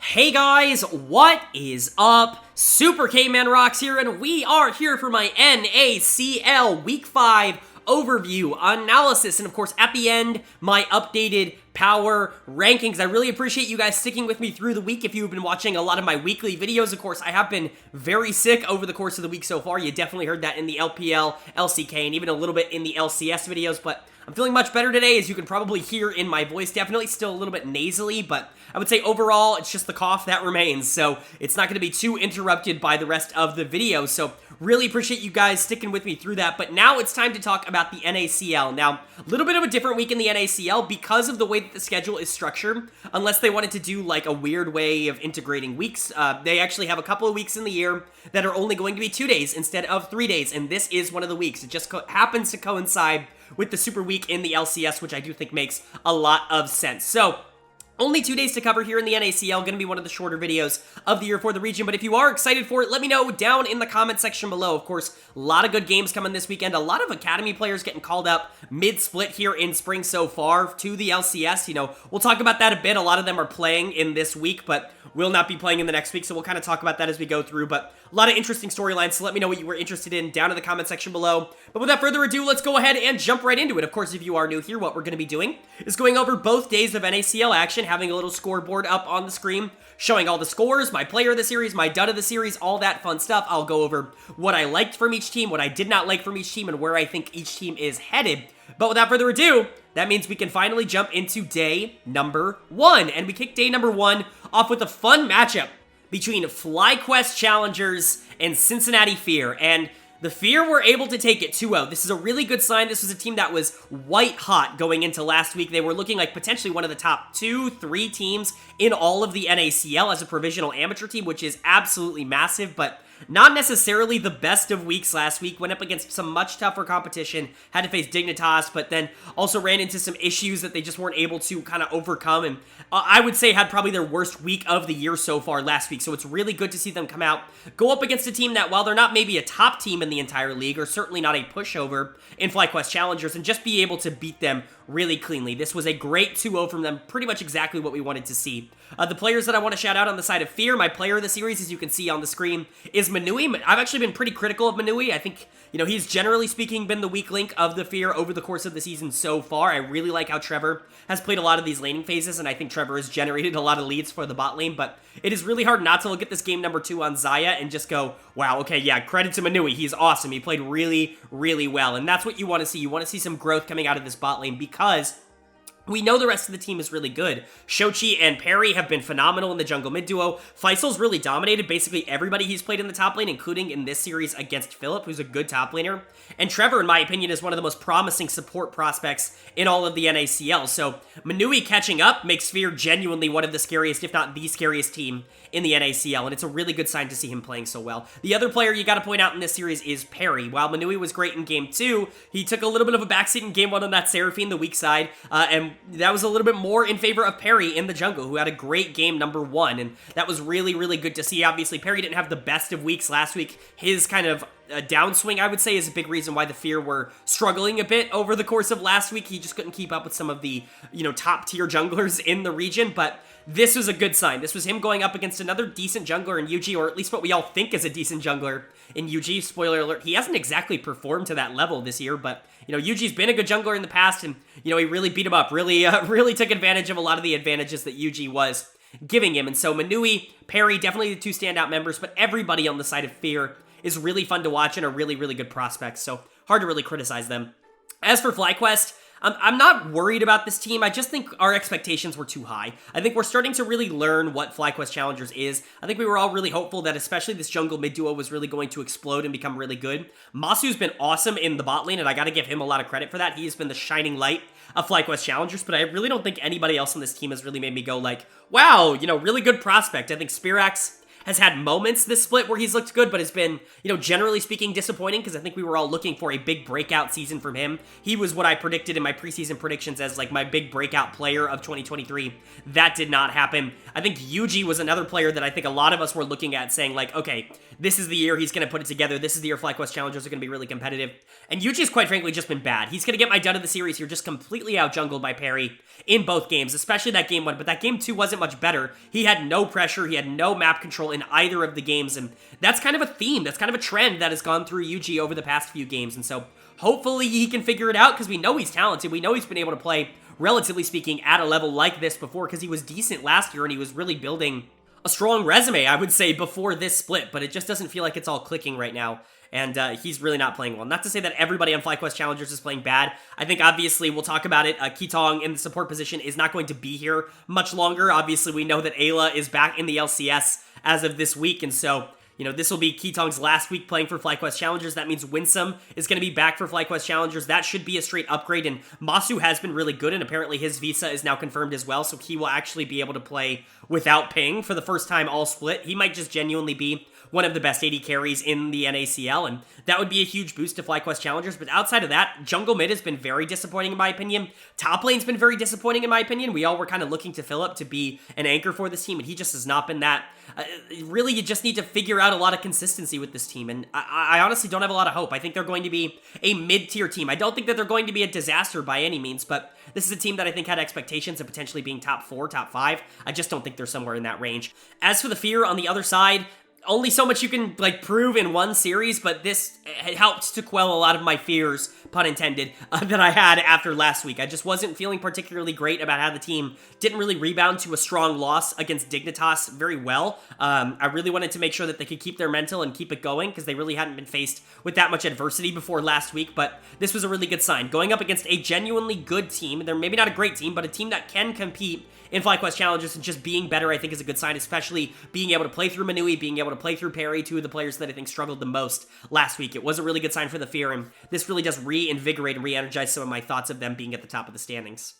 Hey guys, what is up? SuperKmanrocks here, and we are here for my NACL Week 5 overview, analysis, and of course, at the end, my updated power rankings. I really appreciate you guys sticking with me through the week. If you've been watching a lot of my weekly videos, of course, I have been very sick over the course of the week so far. You definitely heard that in the LPL, LCK, and even a little bit in the LCS videos, but I'm feeling much better today, as you can probably hear in my voice. Definitely still a little bit nasally, but I would say overall, it's just the cough that remains, so it's not going to be too interrupted by the rest of the video. So really appreciate you guys sticking with me through that. But now it's time to talk about the NACL. Now, a little bit of a different week in the NACL because of the way that the schedule is structured. Unless they wanted to do like a weird way of integrating weeks, they actually have a couple of weeks in the year that are only going to be 2 days instead of 3 days, and this is one of the weeks. It just happens to coincide with the Super Week in the LCS, which I do think makes a lot of sense. So, only 2 days to cover here in the NACL, going to be one of the shorter videos of the year for the region, but if you are excited for it, let me know down in the comment section below. Of course, a lot of good games coming this weekend, a lot of Academy players getting called up mid-split here in spring so far to the LCS. You know, we'll talk about that a bit. A lot of them are playing in this week, but will not be playing in the next week, so we'll kind of talk about that as we go through, but a lot of interesting storylines, so let me know what you were interested in down in the comment section below. But without further ado, let's go ahead and jump right into it. Of course, if you are new here, what we're going to be doing is going over both days of NACL action, having a little scoreboard up on the screen, showing all the scores, my player of the series, my dud of the series, all that fun stuff. I'll go over what I liked from each team, what I did not like from each team, and where I think each team is headed. But without further ado, that means we can finally jump into day number 1. And we kick day number 1 off with a fun matchup between FlyQuest Challengers and Cincinnati Fear. And the Fear were able to take it 2-0. This is a really good sign. This was a team that was white hot going into last week. They were looking like potentially one of the top 2-3 teams in all of the NACL as a provisional amateur team, which is absolutely massive, but not necessarily the best of weeks last week. Went up against some much tougher competition, had to face Dignitas, but then also ran into some issues that they just weren't able to kind of overcome, and I would say had probably their worst week of the year so far last week. So it's really good to see them come out, go up against a team that, while they're not maybe a top team in the entire league, or certainly not a pushover in FlyQuest Challengers, and just be able to beat them really cleanly. This was a great 2-0 from them, pretty much exactly what we wanted to see. The players that I want to shout out on the side of Fear, my player of the series, as you can see on the screen, is Manui. I've actually been pretty critical of Manui. I think, you know, he's generally speaking been the weak link of the Fear over the course of the season so far. I really like how Trevor has played a lot of these laning phases, and I think Trevor has generated a lot of leads for the bot lane, but it is really hard not to look at this game number 2 on Xayah and just go, wow, okay, yeah, credit to Manui. He's awesome. He played really, really well, and that's what you want to see. You want to see some growth coming out of this bot lane, because we know the rest of the team is really good. Shochi and Perry have been phenomenal in the jungle mid duo. Faisal's really dominated basically everybody he's played in the top lane, including in this series against Philip, who's a good top laner. And Trevor, in my opinion, is one of the most promising support prospects in all of the NACL. So Manui catching up makes Fear genuinely one of the scariest, if not the scariest team in the NACL, and it's a really good sign to see him playing so well. The other player you got to point out in this series is Perry. While Manui was great in Game 2, he took a little bit of a backseat in Game 1 on that Seraphine, the weak side, and that was a little bit more in favor of Perry in the jungle, who had a great game number 1, and that was really, really good to see. Obviously, Perry didn't have the best of weeks last week. His kind of downswing, I would say, is a big reason why the Fear were struggling a bit over the course of last week. He just couldn't keep up with some of the, you know, top-tier junglers in the region, but this was a good sign. This was him going up against another decent jungler in UG, or at least what we all think is a decent jungler in UG. Spoiler alert, he hasn't exactly performed to that level this year, but, you know, Yuji's been a good jungler in the past, and, you know, he really beat him up, really took advantage of a lot of the advantages that Yuji was giving him. And so Manui, Perry, definitely the 2 standout members, but everybody on the side of Fear is really fun to watch and are really, really good prospects, so hard to really criticize them. As for FlyQuest, I'm not worried about this team. I just think our expectations were too high. I think we're starting to really learn what FlyQuest Challengers is. I think we were all really hopeful that especially this jungle mid duo was really going to explode and become really good. Masu's been awesome in the bot lane, and I gotta give him a lot of credit for that. He's been the shining light of FlyQuest Challengers, but I really don't think anybody else on this team has really made me go like, wow, you know, really good prospect. I think Spirax has had moments this split where he's looked good, but has been, generally speaking, disappointing, because I think we were all looking for a big breakout season from him. He was what I predicted in my preseason predictions as like my big breakout player of 2023. That did not happen. I think Yuji was another player that I think a lot of us were looking at saying like, okay, this is the year he's going to put it together. This is the year FlyQuest Challengers are going to be really competitive. And Yuji's quite frankly just been bad. He's going to get my dud of the series here, just completely out-jungled by Perry in both games, especially that game 1. But that game 2 wasn't much better. He had no pressure. He had no map control in either of the games. And that's kind of a theme. That's kind of a trend that has gone through Yuji over the past few games. And so hopefully he can figure it out, because we know he's talented. We know he's been able to play, relatively speaking, at a level like this before, because he was decent last year and he was really building a strong resume, I would say, before this split, but it just doesn't feel like it's all clicking right now, and he's really not playing well. Not to say that everybody on FlyQuest Challengers is playing bad. I think, obviously, we'll talk about it. Kitong in the support position is not going to be here much longer. Obviously, we know that Ayla is back in the LCS as of this week, and so this will be Kitong's last week playing for FlyQuest Challengers. That means Winsome is going to be back for FlyQuest Challengers. That should be a straight upgrade, and Masu has been really good, and apparently his visa is now confirmed as well, so he will actually be able to play without ping for the first time all split. He might just genuinely be one of the best AD carries in the NACL, and that would be a huge boost to FlyQuest Challengers. But outside of that, jungle mid has been very disappointing in my opinion. Top lane's been very disappointing in my opinion. We all were kind of looking to Philip to be an anchor for this team, and he just has not been that. Really, you just need to figure out a lot of consistency with this team, and I honestly don't have a lot of hope. I think they're going to be a mid-tier team. I don't think that they're going to be a disaster by any means, but this is a team that I think had expectations of potentially being top 4, top 5. I just don't think they're somewhere in that range. As for the fear on the other side, only so much you can prove in one series, but this helped to quell a lot of my fears, pun intended, that I had after last week. I just wasn't feeling particularly great about how the team didn't really rebound to a strong loss against Dignitas very well. I really wanted to make sure that they could keep their mental and keep it going, because they really hadn't been faced with that much adversity before last week, but this was a really good sign. Going up against a genuinely good team, they're maybe not a great team, but a team that can compete in FlyQuest Challengers, and just being better, I think, is a good sign, especially being able to play through Manui, being able to play through Perry, two of the players that I think struggled the most last week. It was a really good sign for the Fear, and this really does reinvigorate and re-energize some of my thoughts of them being at the top of the standings.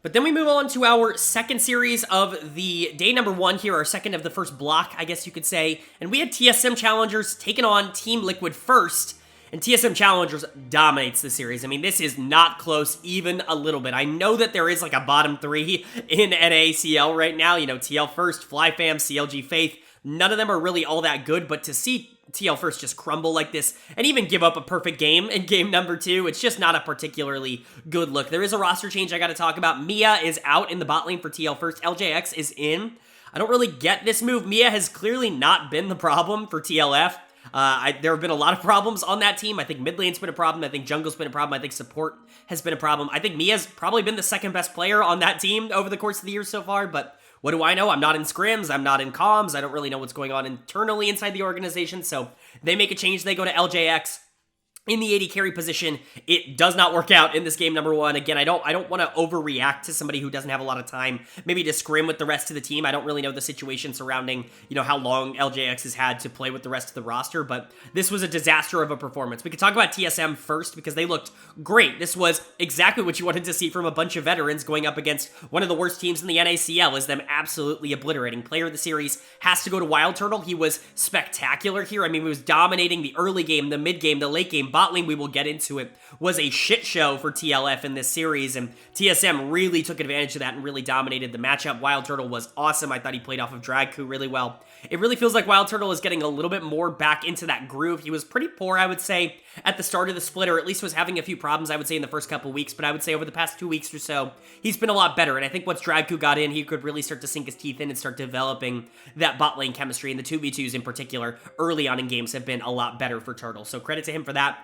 But then we move on to our second series of the day number 1 here, our second of the first block, I guess you could say, and we had TSM Challengers taking on Team Liquid first. And TSM Challengers dominates the series. I mean, this is not close even a little bit. I know that there is a bottom 3 in NACL right now. TL First, FlyFam, CLG Faith. None of them are really all that good, but to see TL First just crumble like this and even give up a perfect game in game number 2, it's just not a particularly good look. There is a roster change I got to talk about. Mia is out in the bot lane for TL First. LJX is in. I don't really get this move. Mia has clearly not been the problem for TLF. There have been a lot of problems on that team. I think mid lane's been a problem. I think jungle's been a problem. I think support has been a problem. I think Mia's probably been the second best player on that team over the course of the year so far, but what do I know? I'm not in scrims. I'm not in comms. I don't really know what's going on internally inside the organization, so they make a change. They go to LJX in the AD carry position. It does not work out in this game number 1. Again, I don't want to overreact to somebody who doesn't have a lot of time, maybe to scrim with the rest of the team. I don't really know the situation surrounding, how long LJX has had to play with the rest of the roster, but this was a disaster of a performance. We could talk about TSM first because they looked great. This was exactly what you wanted to see from a bunch of veterans going up against one of the worst teams in the NACL, is them absolutely obliterating. Player of the series has to go to Wild Turtle. He was spectacular here. I mean, he was dominating the early game, the mid game, the late game. Bot lane, we will get into it, was a shit show for TLF in this series, and TSM really took advantage of that and really dominated the matchup. Wild Turtle was awesome. I thought he played off of Dragku really well. It really feels like Wild Turtle is getting a little bit more back into that groove. He was pretty poor, I would say, at the start of the split, or at least was having a few problems, I would say, in the first couple weeks, but I would say over the past 2 weeks or so, he's been a lot better, and I think once Dragku got in, he could really start to sink his teeth in and start developing that bot lane chemistry, and the 2v2s in particular, early on in games, have been a lot better for Turtle, so credit to him for that.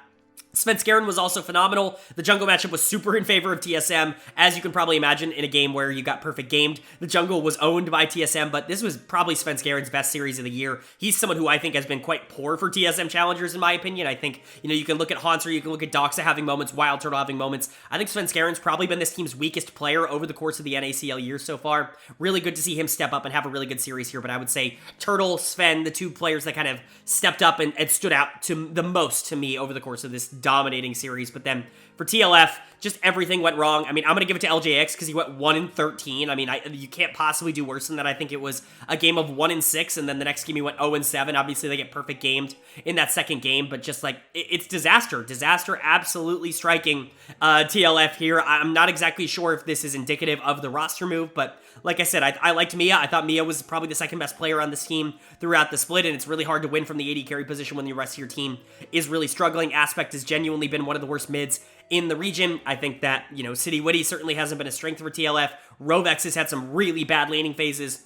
Svenskeren was also phenomenal. The jungle matchup was super in favor of TSM. As you can probably imagine, in a game where you got perfect gamed, the jungle was owned by TSM, but this was probably Svenskeren's best series of the year. He's someone who I think has been quite poor for TSM Challengers, in my opinion. I think, you can look at Haunter, you can look at Doxa having moments, Wild Turtle having moments. I think Svenskeren's probably been this team's weakest player over the course of the NACL year so far. Really good to see him step up and have a really good series here, but I would say Turtle, Sven, the two players that kind of stepped up and stood out to the most to me over the course of this dominating series. But then for TLF, just everything went wrong. I mean, I'm going to give it to LJX because he went 1-13. I mean, you can't possibly do worse than that. I think it was a game of 1-6, and then the next game he went 0-7. Obviously, they get perfect gamed in that second game, but just like, it's disaster. Disaster absolutely striking TLF here. I'm not exactly sure if this is indicative of the roster move, but like I said, I liked Mia. I thought Mia was probably the second best player on this team throughout the split, and it's really hard to win from the AD carry position when the rest of your team is really struggling. Aspect has genuinely been one of the worst mids in the region. I think that, City Witty certainly hasn't been a strength for TLF. Rovex has had some really bad laning phases.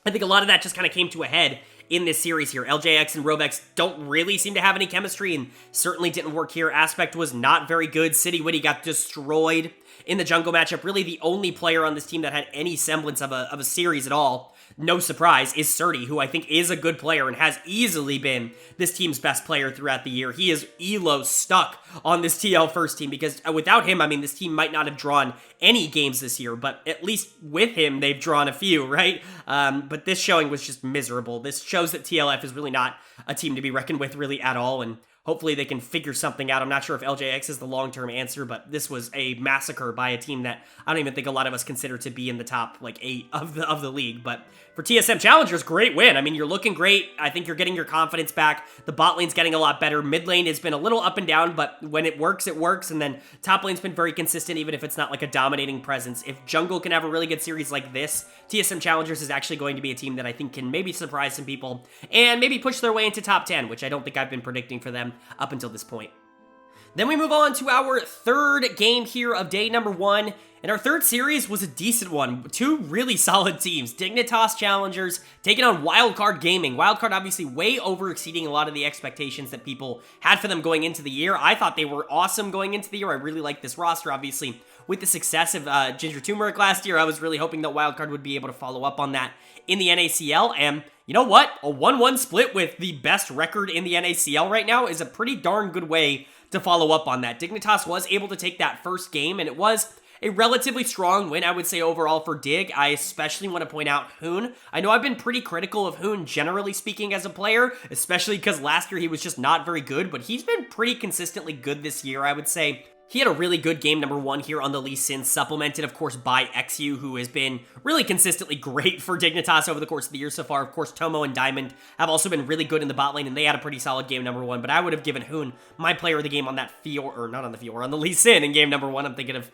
I think a lot of that just kind of came to a head in this series here. LJX and Rovex don't really seem to have any chemistry, and certainly didn't work here. Aspect was not very good. City Witty got destroyed in the jungle matchup. Really the only player on this team that had any semblance of a series at all, no surprise, is Surdy, who I think is a good player and has easily been this team's best player throughout the year. He is ELO stuck on this TL first team because without him, I mean, this team might not have drawn any games this year, but at least with him, they've drawn a few, right? But this showing was just miserable. This shows that TLF is really not a team to be reckoned with really at all, and hopefully they can figure something out. I'm not sure if LJX is the long-term answer, but this was a massacre by a team that I don't even think a lot of us consider to be in the top, 8 of the league. But for TSM Challengers, great win. I mean, you're looking great. I think you're getting your confidence back. The bot lane's getting a lot better. Mid lane has been a little up and down, but when it works, it works. And then top lane's been very consistent, even if it's not like a dominating presence. If jungle can have a really good series like this, TSM Challengers is actually going to be a team that I think can maybe surprise some people and maybe push their way into top 10, which I don't think I've been predicting for them up until this point. Then we move on to our third game here of day number 1. And our third series was a decent one. 2 really solid teams. Dignitas Challengers taking on Wildcard Gaming. Wildcard obviously way over exceeding a lot of the expectations that people had for them going into the year. I thought they were awesome going into the year. I really liked this roster. Obviously, with the success of Ginger Turmeric last year, I was really hoping that Wildcard would be able to follow up on that in the NACL. And you know what? A 1-1 split with the best record in the NACL right now is a pretty darn good way to follow up on that. Dignitas was able to take that first game, and it was a relatively strong win, I would say, overall for Dig. I especially want to point out Hoon. I know I've been pretty critical of Hoon, generally speaking, as a player, especially because last year he was just not very good, but he's been pretty consistently good this year, I would say. He had a really good game number 1 here on the Lee Sin, supplemented, of course, by XU, who has been really consistently great for Dignitas over the course of the year so far. Of course, Tomo and Diamond have also been really good in the bot lane, and they had a pretty solid game number 1, but I would have given Hoon my player of the game on that field, or not on the field, or on the Lee Sin in game number 1. I'm thinking of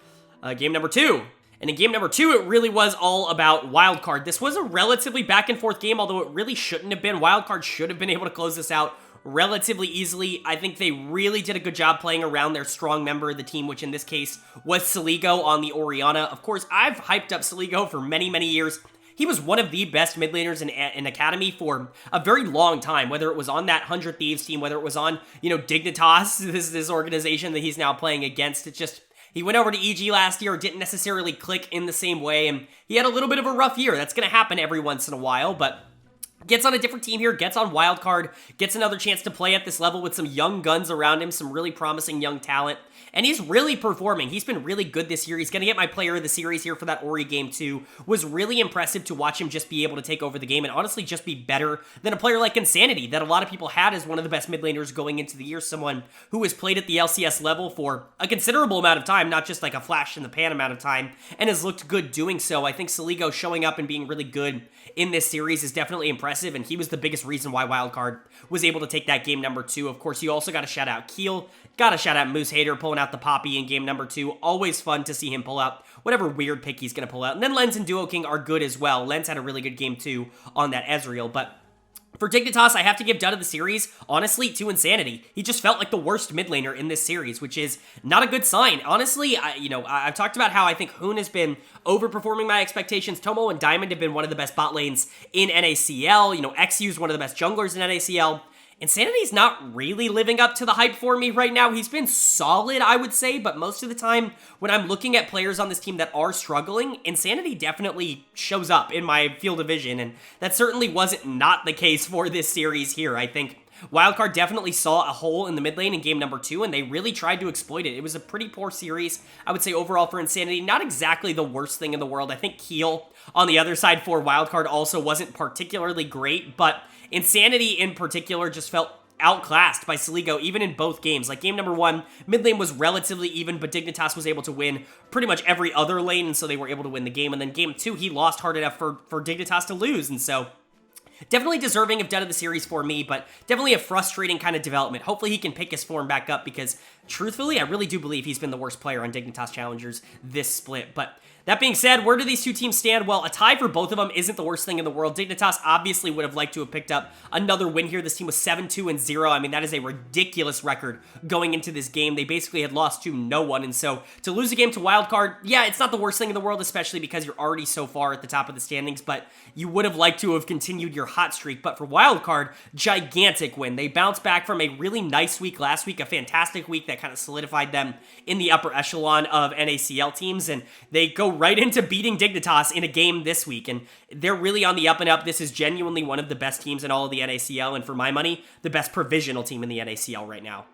game number 2. And in game number 2, it really was all about Wildcard. This was a relatively back and forth game, although it really shouldn't have been. Wildcard should have been able to close this out relatively easily. I think they really did a good job playing around their strong member of the team, which in this case was Saligo on the Orianna. Of course, I've hyped up Saligo for many, many years. He was one of the best mid laners in Academy for a very long time, whether it was on that 100 Thieves team, whether it was on, Dignitas, this organization that he's now playing against. It's just, he went over to EG last year, didn't necessarily click in the same way, and he had a little bit of a rough year. That's going to happen every once in a while, but gets on a different team here, gets on Wildcard, gets another chance to play at this level with some young guns around him, some really promising young talent, and he's really performing. He's been really good this year. He's going to get my player of the series here for that Ori game too. Was really impressive to watch him just be able to take over the game and honestly just be better than a player like Insanity that a lot of people had as one of the best mid laners going into the year, someone who has played at the LCS level for a considerable amount of time, not just like a flash in the pan amount of time, and has looked good doing so. I think Saligo showing up and being really good in this series is definitely impressive, and he was the biggest reason why Wildcard was able to take that game number 2. Of course, you also got to shout out Keel, got to shout out Moose Hater pulling out the Poppy in game number 2. Always fun to see him pull out whatever weird pick he's going to pull out. And then Lens and Duo King are good as well. Lens had a really good game too on that Ezreal, but for Dignitas, I have to give dud of the series, honestly, to Insanity. He just felt like the worst mid laner in this series, which is not a good sign. Honestly, I've talked about how I think Hoon has been overperforming my expectations. Tomo and Diamond have been one of the best bot lanes in NACL. XU is one of the best junglers in NACL. Insanity's not really living up to the hype for me right now. He's been solid, I would say, but most of the time when I'm looking at players on this team that are struggling, Insanity definitely shows up in my field of vision, and that certainly wasn't not the case for this series here. I think Wildcard definitely saw a hole in the mid lane in game number 2, and they really tried to exploit it. It was a pretty poor series, I would say, overall for Insanity. Not exactly the worst thing in the world. I think Keel on the other side for Wildcard also wasn't particularly great, but Insanity in particular just felt outclassed by Saligo even in both games. Like game number 1, mid lane was relatively even, but Dignitas was able to win pretty much every other lane, and so they were able to win the game. And then game 2, he lost hard enough for Dignitas to lose, and so definitely deserving of Dead of the Series for me, but definitely a frustrating kind of development. Hopefully he can pick his form back up because, truthfully, I really do believe he's been the worst player on Dignitas Challengers this split. But that being said, where do these two teams stand? Well, a tie for both of them isn't the worst thing in the world. Dignitas obviously would have liked to have picked up another win here. This team was 7-2-0. I mean, that is a ridiculous record going into this game. They basically had lost to no one, and so to lose a game to Wildcard, yeah, it's not the worst thing in the world, especially because you're already so far at the top of the standings, but you would have liked to have continued your hot streak. But for Wildcard, gigantic win. They bounced back from a really nice week last week, a fantastic week that kind of solidified them in the upper echelon of NACL teams, and they go right into beating Dignitas in a game this week, and they're really on the up and up. This is genuinely one of the best teams in all of the NACL, and for my money, the best provisional team in the NACL right now.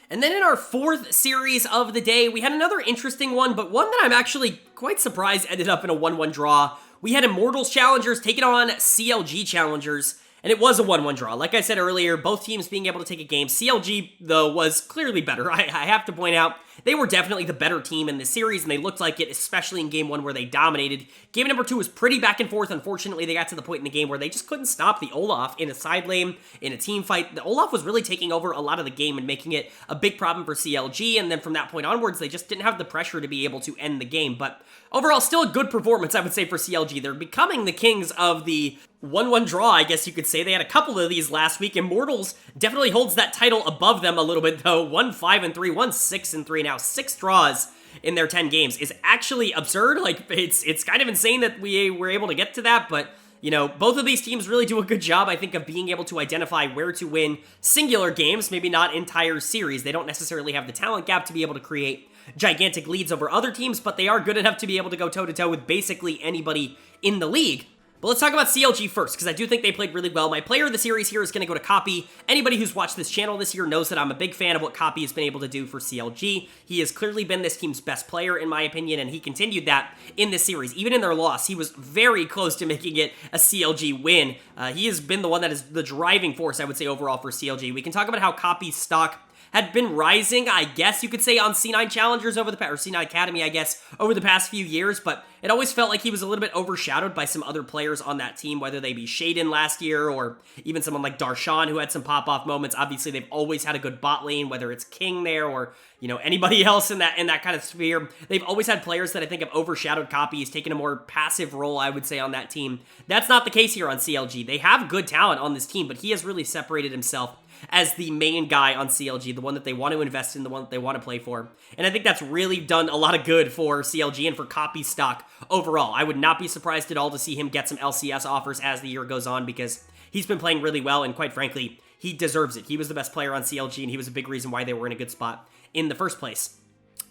And then in our fourth series of the day, we had another interesting one, but one that I'm actually quite surprised ended up in a 1-1 draw. We had Immortals Challengers taking on CLG Challengers, and it was a 1-1 draw. Like I said earlier, both teams being able to take a game. CLG, though, was clearly better. I have to point out, they were definitely the better team in this series, and they looked like it, especially in game 1 where they dominated. Game number 2 was pretty back and forth. Unfortunately, they got to the point in the game where they just couldn't stop the Olaf in a side lane, in a team fight. The Olaf was really taking over a lot of the game and making it a big problem for CLG, and then from that point onwards, they just didn't have the pressure to be able to end the game. But overall, still a good performance, I would say, for CLG. They're becoming the kings of the 1-1 draw, I guess you could say. They had a couple of these last week. Immortals definitely holds that title above them a little bit, though. 1-5-3, 1-6-3 now. 6 draws in their 10 games is actually absurd. Like, it's kind of insane that we were able to get to that, but you know, both of these teams really do a good job, I think, of being able to identify where to win singular games, maybe not entire series. They don't necessarily have the talent gap to be able to create gigantic leads over other teams, but they are good enough to be able to go toe-to-toe with basically anybody in the league. But let's talk about CLG first, because I do think they played really well. My player of the series here is going to go to Copy. Anybody who's watched this channel this year knows that I'm a big fan of what Copy has been able to do for CLG. He has clearly been this team's best player, in my opinion, and he continued that in this series. Even in their loss, he was very close to making it a CLG win. He has been the one that is the driving force, I would say, overall for CLG. We can talk about how Copy's stock had been rising, I guess you could say, on C9 Challengers over the past, or C9 Academy, I guess, over the past few years, but it always felt like he was a little bit overshadowed by some other players on that team, whether they be Shaden last year, or even someone like Darshan, who had some pop-off moments. Obviously, they've always had a good bot lane, whether it's King there, or, you know, anybody else in that kind of sphere. They've always had players that I think have overshadowed Copy. He's taken a more passive role, I would say, on that team. That's not the case here on CLG. They have good talent on this team, but he has really separated himself as the main guy on CLG, the one that they want to invest in, the one that they want to play for. And I think that's really done a lot of good for CLG and for Copy stock overall. I would not be surprised at all to see him get some LCS offers as the year goes on, because he's been playing really well, and quite frankly, he deserves it. He was the best player on CLG, and he was a big reason why they were in a good spot in the first place.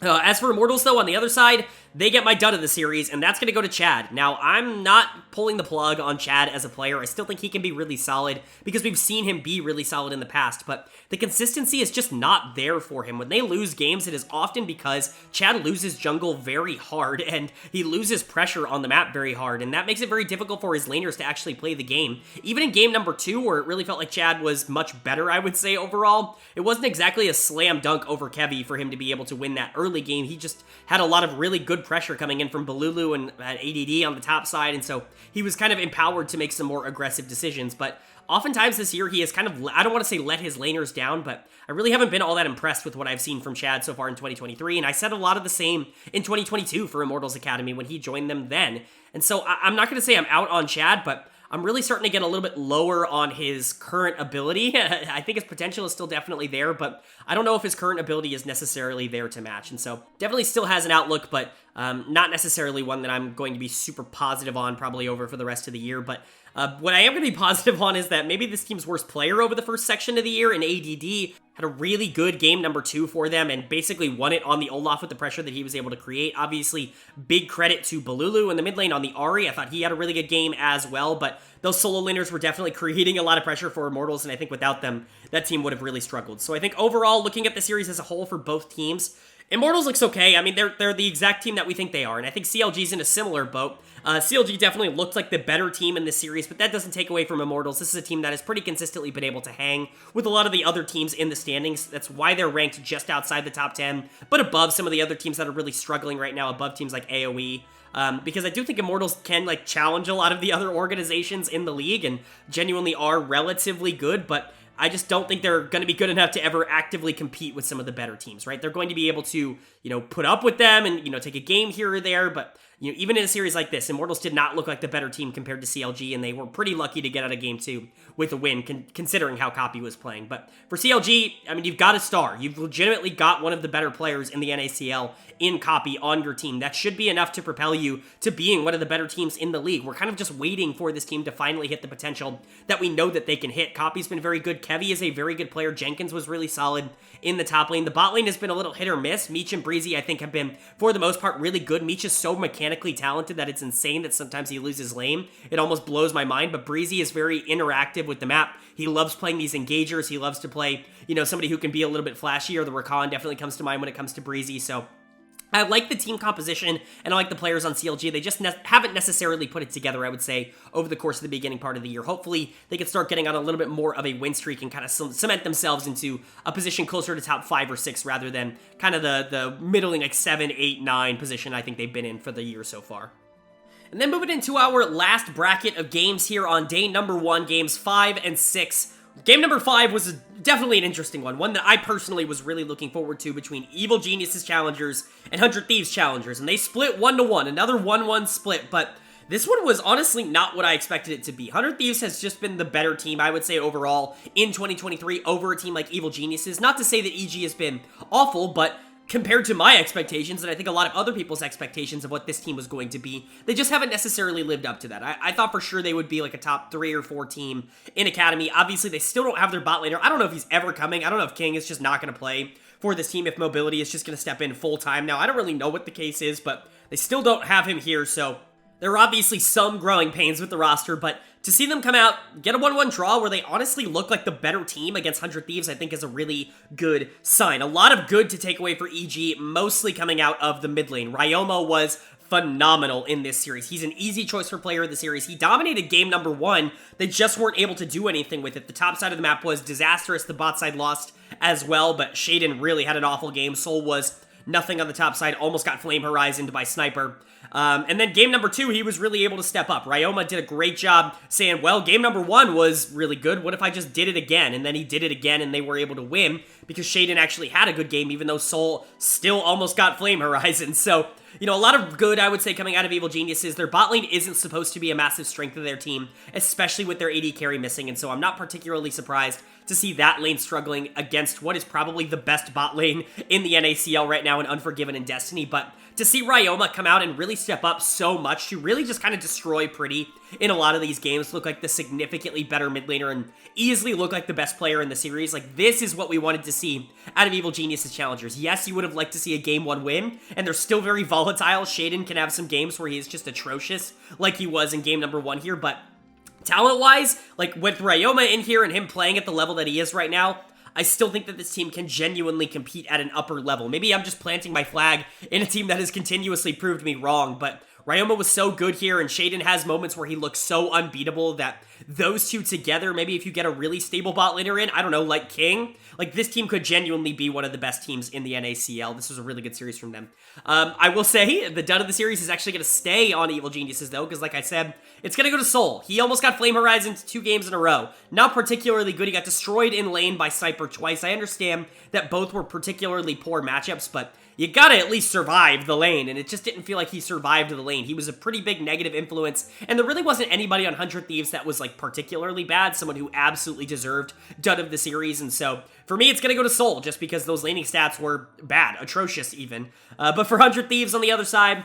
As for Immortals, though, on the other side, they get my dud of the series, and that's going to go to Chad. Now, I'm not pulling the plug on Chad as a player. I still think he can be really solid, because we've seen him be really solid in the past, but the consistency is just not there for him. When they lose games, it is often because Chad loses jungle very hard, and he loses pressure on the map very hard, and that makes it very difficult for his laners to actually play the game. Even in game number 2, where it really felt like Chad was much better, I would say, overall, it wasn't exactly a slam dunk over Kevy for him to be able to win that early game. He just had a lot of really good pressure coming in from Balulu and ADD on the top side, and so he was kind of empowered to make some more aggressive decisions. But oftentimes this year, he has kind of, I don't want to say let his laners down, but I really haven't been all that impressed with what I've seen from Chad so far in 2023, and I said a lot of the same in 2022 for Immortals Academy when he joined them then. And so I'm not going to say I'm out on Chad, but I'm really starting to get a little bit lower on his current ability. I think his potential is still definitely there, but I don't know if his current ability is necessarily there to match. And so definitely still has an outlook, but not necessarily one that I'm going to be super positive on probably over for the rest of the year. But what I am going to be positive on is that maybe this team's worst player over the first section of the year in ADD had a really good game number 2 for them and basically won it on the Olaf with the pressure that he was able to create. Obviously, big credit to Balulu in the mid lane on the Ahri. I thought he had a really good game as well, but those solo laners were definitely creating a lot of pressure for Immortals, and I think without them, that team would have really struggled. So I think overall, looking at the series as a whole for both teams, Immortals looks okay. I mean, they're the exact team that we think they are, and I think CLG's in a similar boat. CLG definitely looked like the better team in this series, but that doesn't take away from Immortals. This is a team that has pretty consistently been able to hang with a lot of the other teams in the standings. That's why they're ranked just outside the top 10, but above some of the other teams that are really struggling right now, above teams like AoE. Because I do think Immortals can, like, challenge a lot of the other organizations in the league and genuinely are relatively good, but I just don't think they're going to be good enough to ever actively compete with some of the better teams, right? They're going to be able to, put up with them and, take a game here or there, but, even in a series like this, Immortals did not look like the better team compared to CLG, and they were pretty lucky to get out of game 2 with a win, considering how Copy was playing. But for CLG, I mean, you've got a star. You've legitimately got one of the better players in the NACL in Copy on your team. That should be enough to propel you to being one of the better teams in the league. We're kind of just waiting for this team to finally hit the potential that we know that they can hit. Copy's been very good. Kevy is a very good player. Jenkins was really solid in the top lane. The bot lane has been a little hit or miss. Meech and Breezy, I think, have been, for the most part, really good. Meech is so mechanically talented that it's insane that sometimes he loses lane. It almost blows my mind, but Breezy is very interactive with the map. He loves playing these engagers. He loves to play, somebody who can be a little bit flashier. The Rakan definitely comes to mind when it comes to Breezy, so I like the team composition, and I like the players on CLG. They just haven't necessarily put it together, I would say, over the course of the beginning part of the year. Hopefully, they can start getting on a little bit more of a win streak and kind of cement themselves into a position closer to top 5 or 6 rather than kind of the middling, like 7, 8, 9 position I think they've been in for the year so far. And then moving into our last bracket of games here on day number 1, games 5 and 6. Game number 5 was definitely an interesting one that I personally was really looking forward to between Evil Geniuses Challengers and 100 Thieves Challengers, and they split 1-1, another 1-1 split, but this one was honestly not what I expected it to be. 100 Thieves has just been the better team, I would say, overall in 2023 over a team like Evil Geniuses. Not to say that EG has been awful, but compared to my expectations, and I think a lot of other people's expectations of what this team was going to be, they just haven't necessarily lived up to that. I thought for sure they would be like a top 3 or 4 team in Academy. Obviously, they still don't have their bot laner. I don't know if he's ever coming. I don't know if King is just not going to play for this team, if Mobility is just going to step in full-time. Now, I don't really know what the case is, but they still don't have him here, so there are obviously some growing pains with the roster, but to see them come out, get a 1-1 draw where they honestly look like the better team against 100 Thieves, I think is a really good sign. A lot of good to take away for EG, mostly coming out of the mid lane. Ryoma was phenomenal in this series. He's an easy choice for player of the series. He dominated game number 1. They just weren't able to do anything with it. The top side of the map was disastrous. The bot side lost as well, but Shaden really had an awful game. Soul was nothing on the top side, almost got Flame Horizoned by Sniper. And then game number 2, he was really able to step up. Ryoma did a great job saying, well, game number 1 was really good. What if I just did it again? And then he did it again, and they were able to win because Shaden actually had a good game, even though Soul still almost got Flame Horizon. So, a lot of good, I would say, coming out of Evil Geniuses. Their bot lane isn't supposed to be a massive strength of their team, especially with their AD carry missing, and so I'm not particularly surprised to see that lane struggling against what is probably the best bot lane in the NACL right now in Unforgiven and Destiny, but to see Ryoma come out and really step up so much to really just kind of destroy Pretty in a lot of these games, look like the significantly better mid laner and easily look like the best player in the series. Like, this is what we wanted to see out of Evil Geniuses Challengers. Yes, you would have liked to see a game 1 win, and they're still very volatile. Shaden can have some games where he's just atrocious, like he was in game number 1 here, but talent-wise, like with Ryoma in here and him playing at the level that he is right now, I still think that this team can genuinely compete at an upper level. Maybe I'm just planting my flag in a team that has continuously proved me wrong, but Ryoma was so good here, and Shaden has moments where he looks so unbeatable that those two together, maybe if you get a really stable bot laner in, I don't know, like King, like this team could genuinely be one of the best teams in the NACL. This was a really good series from them. I will say the dud of the series is actually going to stay on Evil Geniuses though, because like I said, it's going to go to Soul. He almost got Flame Horizon 2 games in a row. Not particularly good. He got destroyed in lane by Sniper twice. I understand that both were particularly poor matchups, but you gotta at least survive the lane, and it just didn't feel like he survived the lane. He was a pretty big negative influence, and there really wasn't anybody on 100 Thieves that was, like, particularly bad, someone who absolutely deserved dud of the series, and so, for me, it's gonna go to Soul, just because those laning stats were bad, atrocious even. But for 100 Thieves on the other side,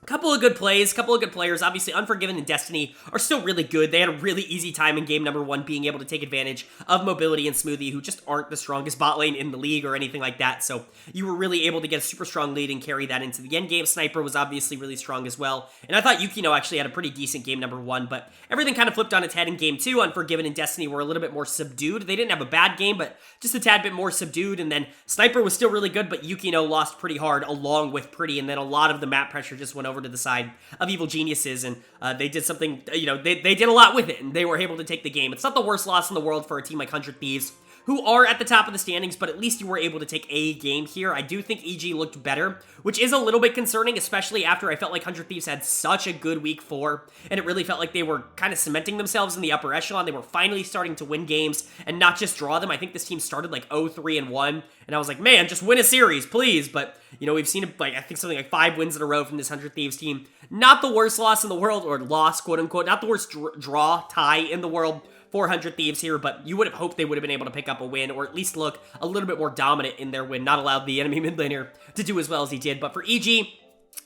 Couple of good plays, couple of good players. Obviously, Unforgiven and Destiny are still really good. They had a really easy time in game number 1 being able to take advantage of Mobility and Smoothie, who just aren't the strongest bot lane in the league or anything like that. So you were really able to get a super strong lead and carry that into the end game. Sniper was obviously really strong as well. And I thought Yukino actually had a pretty decent game number 1, but everything kind of flipped on its head in game 2. Unforgiven and Destiny were a little bit more subdued. They didn't have a bad game, but just a tad bit more subdued. And then Sniper was still really good, but Yukino lost pretty hard along with Pretty. And then a lot of the map pressure just went over to the side of Evil Geniuses, and they did something, they did a lot with it, and they were able to take the game. It's not the worst loss in the world for a team like 100 Thieves, who are at the top of the standings, but at least you were able to take a game here. I do think EG looked better, which is a little bit concerning, especially after I felt like 100 Thieves had such a good week 4, and it really felt like they were kind of cementing themselves in the upper echelon. They were finally starting to win games and not just draw them. I think this team started like 0-3-1, and I was like, man, just win a series, please. But, we've seen, like, I think something like 5 wins in a row from this 100 Thieves team. Not the worst loss in the world, or loss, quote-unquote, not the worst draw, tie in the world, 400 Thieves here, but you would have hoped they would have been able to pick up a win, or at least look a little bit more dominant in their win, not allow the enemy mid laner to do as well as he did. But for EG,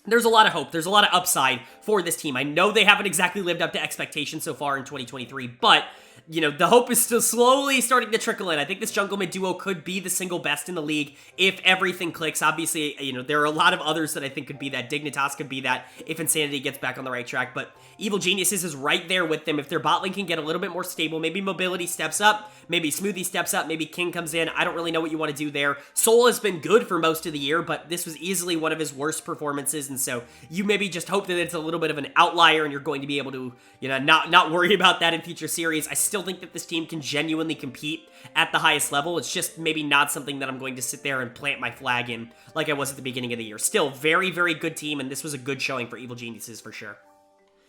there's a lot of hope. There's a lot of upside for this team. I know they haven't exactly lived up to expectations so far in 2023, but the hope is still slowly starting to trickle in. I think this jungle mid duo could be the single best in the league if everything clicks. Obviously, there are a lot of others that I think could be that. Dignitas could be that if Insanity gets back on the right track, but Evil Geniuses is right there with them. If their bot lane can get a little bit more stable, maybe Mobility steps up, maybe Smoothie steps up, maybe King comes in. I don't really know what you want to do there. Soul has been good for most of the year, but this was easily one of his worst performances, and so you maybe just hope that it's a little bit of an outlier and you're going to be able to, not worry about that in future series. I still think that this team can genuinely compete at the highest level. It's just maybe not something that I'm going to sit there and plant my flag in like I was at the beginning of the year. Still, very, very good team, and this was a good showing for Evil Geniuses for sure.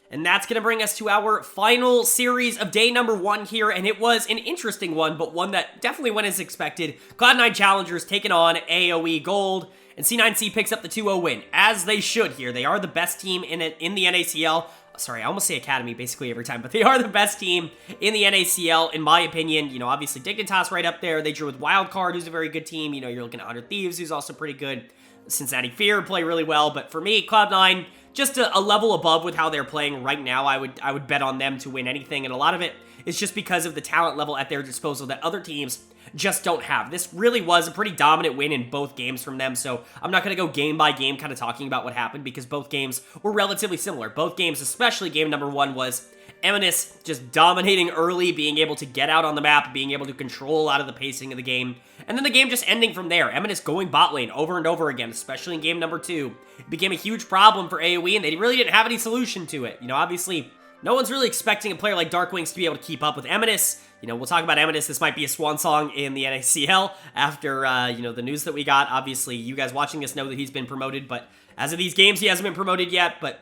And that's going to bring us to our final series of day number 1 here, and it was an interesting one, but one that definitely went as expected. Cloud9 Challengers taking on AoE Gold, and C9C picks up the 2-0 win, as they should here. They are the best team in the NACL. Sorry, I almost say Academy basically every time, but they are the best team in the NACL, in my opinion. Obviously Dignitas right up there. They drew with Wildcard, who's a very good team. You're looking at 100 Thieves, who's also pretty good. Cincinnati Fear play really well, but for me, Cloud9, just a level above with how they're playing right now. I would bet on them to win anything, and a lot of it is just because of the talent level at their disposal that other teams just don't have. This really was a pretty dominant win in both games from them, so I'm not going to go game by game kind of talking about what happened because both games were relatively similar. Both games, especially game number 1, was Eminus just dominating early, being able to get out on the map, being able to control a lot of the pacing of the game, and then the game just ending from there. Eminus going bot lane over and over again, especially in game number 2. It became a huge problem for AoE, and they really didn't have any solution to it. Obviously, no one's really expecting a player like Darkwings to be able to keep up with Eminus. We'll talk about Eminus. This might be a swan song in the NACL after, the news that we got. Obviously, you guys watching this know that he's been promoted, but as of these games, he hasn't been promoted yet, but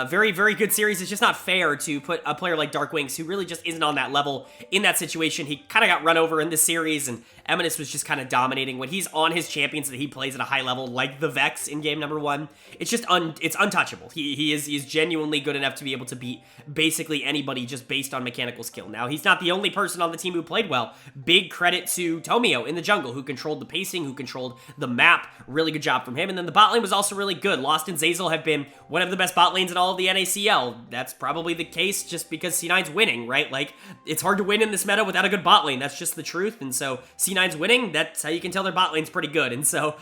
very, very good series. It's just not fair to put a player like Darkwings, who really just isn't on that level, in that situation. He kind of got run over in this series, and Eminus was just kind of dominating. When he's on his champions that he plays at a high level, like the Vex in game number 1, it's just it's untouchable. He's genuinely good enough to be able to beat basically anybody just based on mechanical skill. Now, he's not the only person on the team who played well. Big credit to Tomio in the jungle, who controlled the pacing, who controlled the map. Really good job from him. And then the bot lane was also really good. Lost and Zazel have been one of the best bot lanes in all of the NACL. That's probably the case just because C9's winning, right? Like, it's hard to win in this meta without a good bot lane. That's just the truth. And so C9's winning. That's how you can tell their bot lane's pretty good. And so,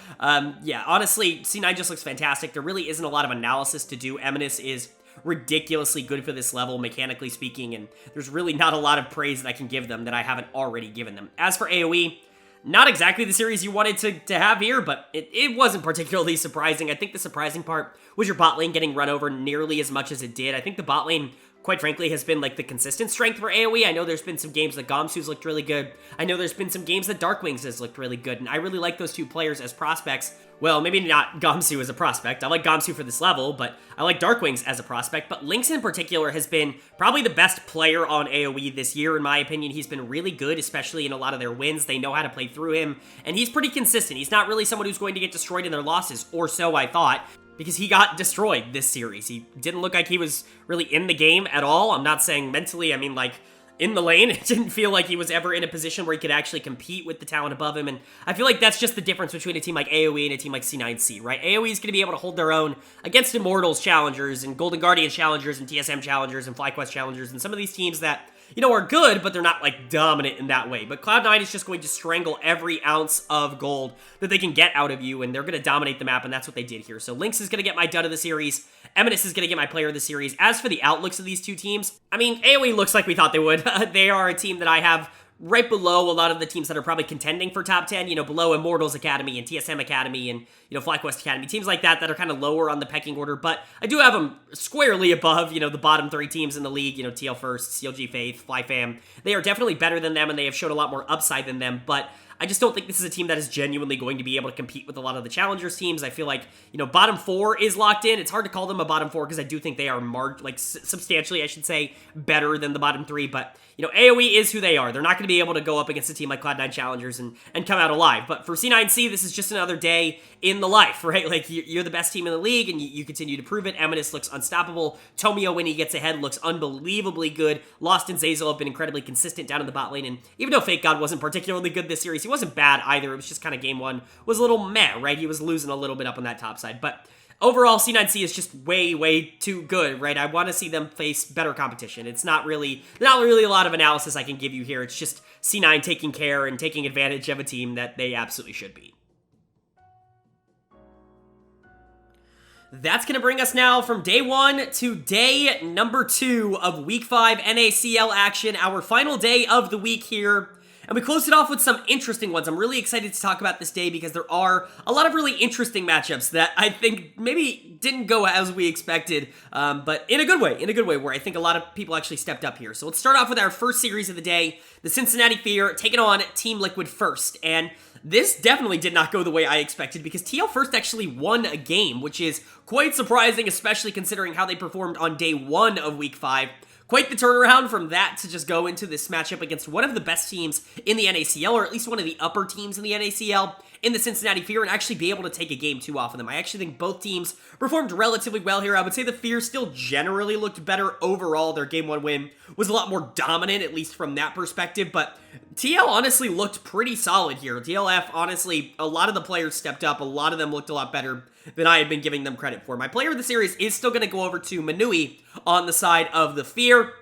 yeah, honestly, C9 just looks fantastic. There really isn't a lot of analysis to do. Eminus is ridiculously good for this level, mechanically speaking, and there's really not a lot of praise that I can give them that I haven't already given them. As for AoE, not exactly the series you wanted to have here, but it wasn't particularly surprising. I think the surprising part was your bot lane getting run over nearly as much as it did. I think the bot lane, quite frankly, has been like the consistent strength for AoE. I know there's been some games that Gamsu's looked really good. I know there's been some games that Darkwings has looked really good, and I really like those two players as prospects. Well, maybe not Gamsu as a prospect. I like Gamsu for this level, but I like Darkwings as a prospect. But Lynx in particular has been probably the best player on AoE this year, in my opinion. He's been really good, especially in a lot of their wins. They know how to play through him, and he's pretty consistent. He's not really someone who's going to get destroyed in their losses, or so I thought, because he got destroyed this series. He didn't look like he was really in the game at all. I'm not saying mentally, I mean, like, in the lane. It didn't feel like he was ever in a position where he could actually compete with the talent above him, and I feel like that's just the difference between a team like AoE and a team like C9C, right? AoE is going to be able to hold their own against Immortals challengers and Golden Guardian challengers and TSM challengers and FlyQuest challengers and some of these teams that, you know, are good, but they're not, like, dominant in that way. But Cloud9 is just going to strangle every ounce of gold that they can get out of you, and they're going to dominate the map, and that's what they did here. So Lynx is going to get my dud of the series. Eminus is going to get my player of the series. As for the outlooks of these two teams, I mean, AoE looks like we thought they would. They are a team that I have right below a lot of the teams that are probably contending for top 10, you know, below Immortals Academy and TSM Academy and, you know, FlyQuest Academy, teams like that are kind of lower on the pecking order, but I do have them squarely above, you know, the bottom 3 teams in the league, you know, TL First, CLG Faith, FlyFam. They are definitely better than them, and they have showed a lot more upside than them, but I just don't think this is a team that is genuinely going to be able to compete with a lot of the challengers teams. I feel like, you know, bottom 4 is locked in. It's hard to call them a bottom 4 because I do think they are substantially, I should say, better than the bottom 3, but, you know, AoE is who they are. They're not going to be able to go up against a team like Cloud9 challengers and come out alive, but for C9C, this is just another day in the life, right? Like, you're the best team in the league, and you continue to prove it. Eminus looks unstoppable. Tomio, when he gets ahead, looks unbelievably good. Lost and Zazel have been incredibly consistent down in the bot lane, and even though Fake God wasn't particularly good this series, he wasn't bad either. It was just kind of game 1 was a little meh, right? He was losing a little bit up on that top side, but overall, C9C is just way, way too good, right? I want to see them face better competition. It's not really a lot of analysis I can give you here. It's just C9 taking care and taking advantage of a team that they absolutely should beat. That's going to bring us now from day 1 to day number 2 of week 5 NACL action, our final day of the week here. And we closed it off with some interesting ones. I'm really excited to talk about this day because there are a lot of really interesting matchups that I think maybe didn't go as we expected, but in a good way, where I think a lot of people actually stepped up here. So let's start off with our first series of the day, the Cincinnati Fear taking on Team Liquid First. And this definitely did not go the way I expected because TL First actually won a game, which is quite surprising, especially considering how they performed on day 1 of week 5. Quite the turnaround from that to just go into this matchup against one of the best teams in the NACL, or at least one of the upper teams in the NACL, in the Cincinnati Fear, and actually be able to take a game 2 off of them. I actually think both teams performed relatively well here. I would say the Fear still generally looked better overall. Their game 1 win was a lot more dominant, at least from that perspective, but TL honestly looked pretty solid here. TLF, honestly, a lot of the players stepped up. A lot of them looked a lot better than I had been giving them credit for. My player of the series is still going to go over to Manui on the side of the Fear.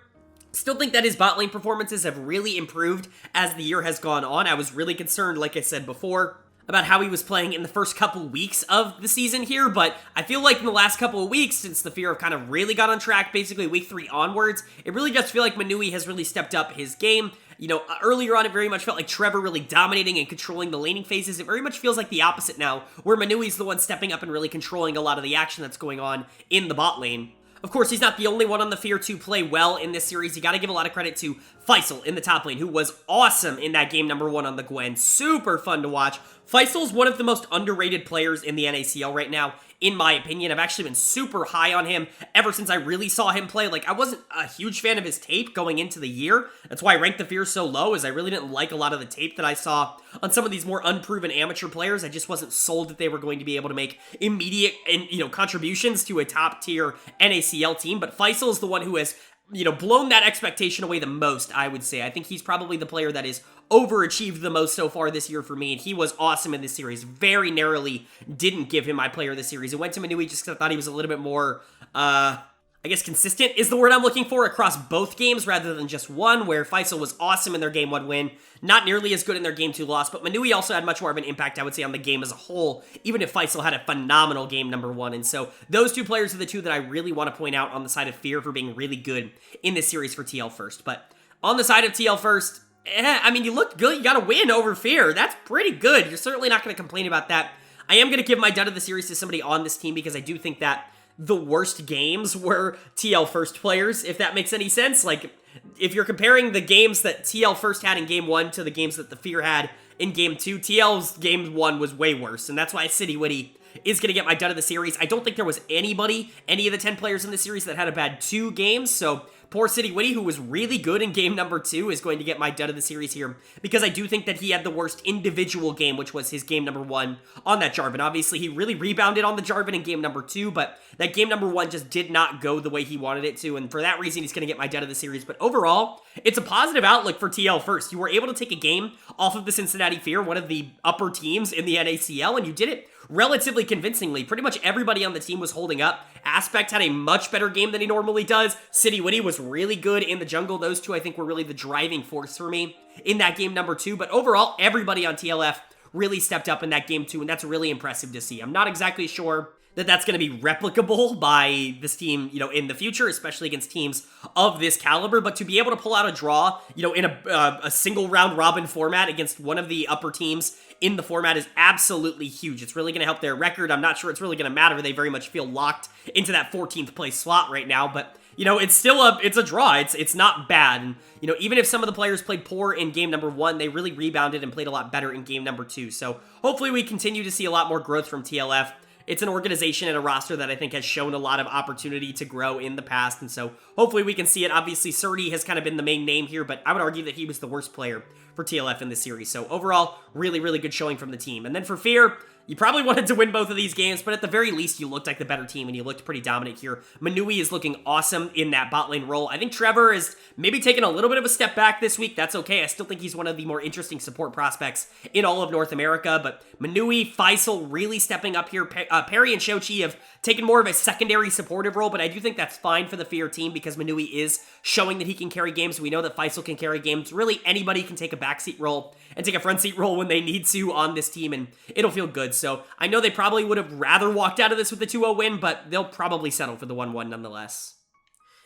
Still think that his bot lane performances have really improved as the year has gone on. I was really concerned, like I said before, about how he was playing in the first couple weeks of the season here, but I feel like in the last couple of weeks, since the Fear have kind of really got on track, basically week 3 onwards, it really does feel like Manui has really stepped up his game. You know, earlier on, it very much felt like Trevor really dominating and controlling the laning phases. It very much feels like the opposite now, where Manui's the one stepping up and really controlling a lot of the action that's going on in the bot lane. Of course, he's not the only one on the Fear to play well in this series. You gotta give a lot of credit to Faisal in the top lane, who was awesome in that game number 1 on the Gwen. Super fun to watch. Faisal's one of the most underrated players in the NACL right now, in my opinion. I've actually been super high on him ever since I really saw him play. Like, I wasn't a huge fan of his tape going into the year. That's why I ranked the Fear so low, is I really didn't like a lot of the tape that I saw on some of these more unproven amateur players. I just wasn't sold that they were going to be able to make immediate and, you know, contributions to a top-tier NACL team. But Faisal is the one who has, you know, blown that expectation away the most, I would say. I think he's probably the player that is overachieved the most so far this year for me, and he was awesome in this series. Very narrowly didn't give him my player of the series. It went to Manui just because I thought he was a little bit more, I guess consistent is the word I'm looking for, across both games rather than just one, where Faisal was awesome in their game 1 win, not nearly as good in their game 2 loss, but Manui also had much more of an impact, I would say, on the game as a whole, even if Faisal had a phenomenal game number 1, and so those two players are the two that I really want to point out on the side of Fear for being really good in this series for TL First. But on the side of TL First, I mean, you looked good, you got a win over Fear, that's pretty good, you're certainly not going to complain about that. I am going to give my dud of the series to somebody on this team because I do think that the worst games were TL First players, if that makes any sense. Like, if you're comparing the games that TL First had in game 1 to the games that the Fear had in game 2, TL's game 1 was way worse, and that's why City Witty is going to get my dud of the series. I don't think there was any of the 10 players in the series that had a bad 2 games, so poor City Witty, who was really good in game number 2, is going to get my dud of the series here, because I do think that he had the worst individual game, which was his game number 1 on that Jarvan. Obviously, he really rebounded on the Jarvan in game number 2, but that game number 1 just did not go the way he wanted it to, and for that reason, he's going to get my dud of the series. But overall, it's a positive outlook for TL first. You were able to take a game off of the Cincinnati Fear, one of the upper teams in the NACL, and you did it relatively convincingly. Pretty much everybody on the team was holding up. Aspect had a much better game than he normally does. City Witty was really good in the jungle. Those two, I think, were really the driving force for me in that game number 2. But overall, everybody on TLF really stepped up in that game 2, and that's really impressive to see. I'm not exactly sure that that's going to be replicable by this team, in the future, especially against teams of this caliber. But to be able to pull out a draw, in a single round robin format against one of the upper teams in the format is absolutely huge. It's really going to help their record. I'm not sure it's really going to matter. They very much feel locked into that 14th place slot right now, but it's still it's a draw. It's not bad. And, even if some of the players played poor in game number 1, they really rebounded and played a lot better in game number 2. So hopefully we continue to see a lot more growth from TLF. It's an organization and a roster that I think has shown a lot of opportunity to grow in the past, and so hopefully we can see it. Obviously, Surdy has kind of been the main name here, but I would argue that he was the worst player for TLF in this series. So overall, really, really good showing from the team. And then for Fear, you probably wanted to win both of these games, but at the very least, you looked like the better team, and you looked pretty dominant here. Manui is looking awesome in that bot lane role. I think Trevor is maybe taking a little bit of a step back this week. That's okay. I still think he's one of the more interesting support prospects in all of North America, but Manui, Faisal really stepping up here. Perry and Shochi have taken more of a secondary supportive role, but I do think that's fine for the Fear team because Manui is showing that he can carry games. We know that Faisal can carry games. Really, anybody can take a backseat role and take a front seat role when they need to on this team, and it'll feel good. So I know they probably would have rather walked out of this with the 2-0 win, but they'll probably settle for the 1-1 nonetheless.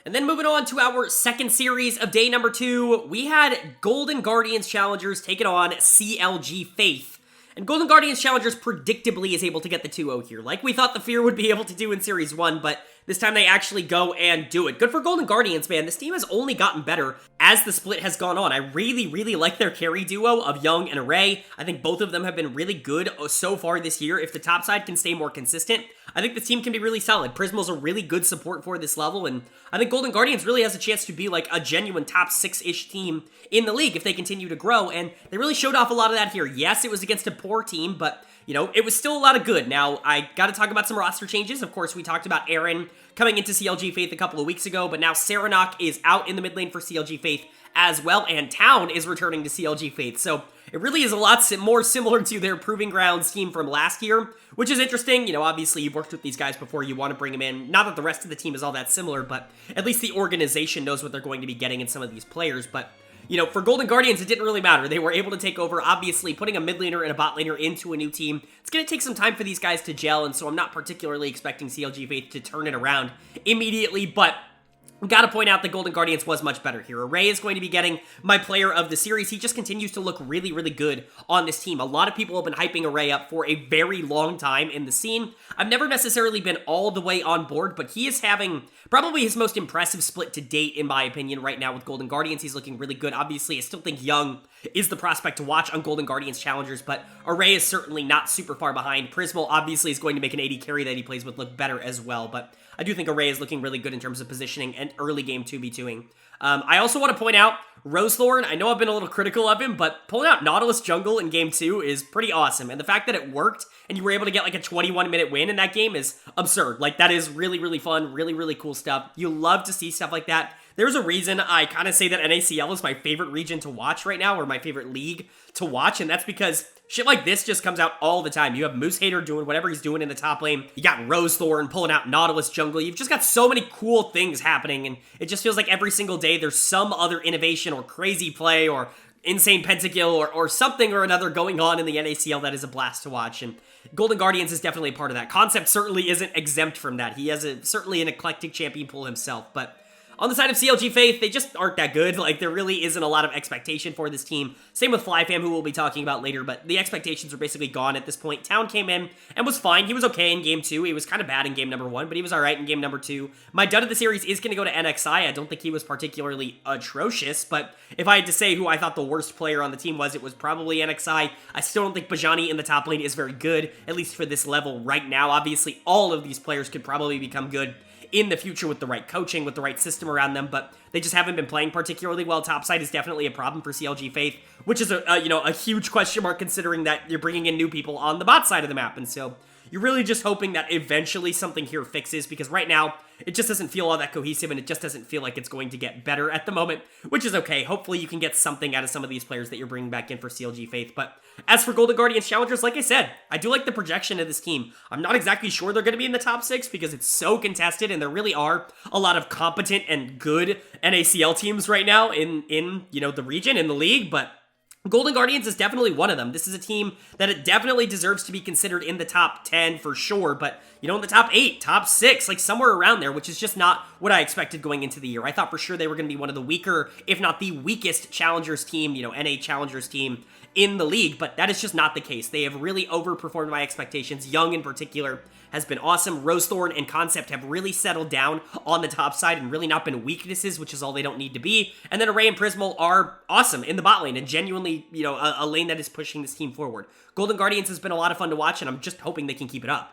And then moving on to our second series of day number 2, we had Golden Guardians Challengers taking on CLG Faith. And Golden Guardians Challengers predictably is able to get the 2-0 here, like we thought the Fear would be able to do in Series 1, but this time they actually go and do it. Good for Golden Guardians, man. This team has only gotten better as the split has gone on. I really, really like their carry duo of Young and Array. I think both of them have been really good so far this year. If the top side can stay more consistent, I think the team can be really solid. Prismo's a really good support for this level, and I think Golden Guardians really has a chance to be like a genuine top 6-ish team in the league if they continue to grow, and they really showed off a lot of that here. Yes, it was against a poor team, but it was still a lot of good. Now, I got to talk about some roster changes. Of course, we talked about Aaron coming into CLG Faith a couple of weeks ago, but now Saranok is out in the mid lane for CLG Faith as well, and Town is returning to CLG Faith. So it really is a lot more similar to their Proving Grounds team from last year, which is interesting. Obviously, you've worked with these guys before. You want to bring them in. Not that the rest of the team is all that similar, but at least the organization knows what they're going to be getting in some of these players. But for Golden Guardians, it didn't really matter. They were able to take over. Obviously, putting a mid laner and a bot laner into a new team, it's going to take some time for these guys to gel, and so I'm not particularly expecting CLG Faith to turn it around immediately, but gotta point out that Golden Guardians was much better here. Array is going to be getting my player of the series. He just continues to look really, really good on this team. A lot of people have been hyping Array up for a very long time in the scene. I've never necessarily been all the way on board, but he is having probably his most impressive split to date, in my opinion, right now with Golden Guardians. He's looking really good. Obviously, I still think Young is the prospect to watch on Golden Guardians Challengers, but Array is certainly not super far behind. Prismal obviously is going to make an AD carry that he plays with look better as well, but I do think Array is looking really good in terms of positioning and early game 2v2ing. I also want to point out Rosethorn. I know I've been a little critical of him, but pulling out Nautilus Jungle in game 2 is pretty awesome. And the fact that it worked and you were able to get like a 21-minute win in that game is absurd. Like, that is really, really fun, really, really cool stuff. You love to see stuff like that. There's a reason I kind of say that NACL is my favorite region to watch right now, or my favorite league to watch, and that's because shit like this just comes out all the time. You have Moose Hater doing whatever he's doing in the top lane. You got Rosethorn pulling out Nautilus Jungle. You've just got so many cool things happening, and it just feels like every single day there's some other innovation or crazy play or insane pentakill or something or another going on in the NACL that is a blast to watch, and Golden Guardians is definitely a part of that. Concept certainly isn't exempt from that. He has certainly an eclectic champion pool himself, but on the side of CLG Faith, they just aren't that good. Like, there really isn't a lot of expectation for this team. Same with Flyfam, who we'll be talking about later, but the expectations are basically gone at this point. Town came in and was fine. He was okay in game 2. He was kind of bad in game number 1, but he was alright in game number 2. My dud of the series is going to go to NXI. I don't think he was particularly atrocious, but if I had to say who I thought the worst player on the team was, it was probably NXI. I still don't think Bajani in the top lane is very good, at least for this level right now. Obviously, all of these players could probably become good in the future with the right coaching, with the right system around them, but they just haven't been playing particularly well. Topside is definitely a problem for CLG Faith, which is a huge question mark considering that you're bringing in new people on the bot side of the map, and so you're really just hoping that eventually something here fixes, because right now, it just doesn't feel all that cohesive, and it just doesn't feel like it's going to get better at the moment, which is okay. Hopefully you can get something out of some of these players that you're bringing back in for CLG Faith. But as for Golden Guardians Challengers, like I said, I do like the projection of this team. I'm not exactly sure they're going to be in the top 6 because it's so contested, and there really are a lot of competent and good NACL teams right now in the region, in the league, but Golden Guardians is definitely one of them. This is a team that it definitely deserves to be considered in the top 10 for sure, but, in the top 8, top 6, like somewhere around there, which is just not what I expected going into the year. I thought for sure they were going to be one of the weaker, if not the weakest Challengers team, NA Challengers team in the league, but that is just not the case. They have really overperformed my expectations. Young in particular has been awesome. Rosethorn and Concept have really settled down on the top side and really not been weaknesses, which is all they don't need to be. And then Array and Prismal are awesome in the bot lane and genuinely, a lane that is pushing this team forward. Golden Guardians has been a lot of fun to watch, and I'm just hoping they can keep it up.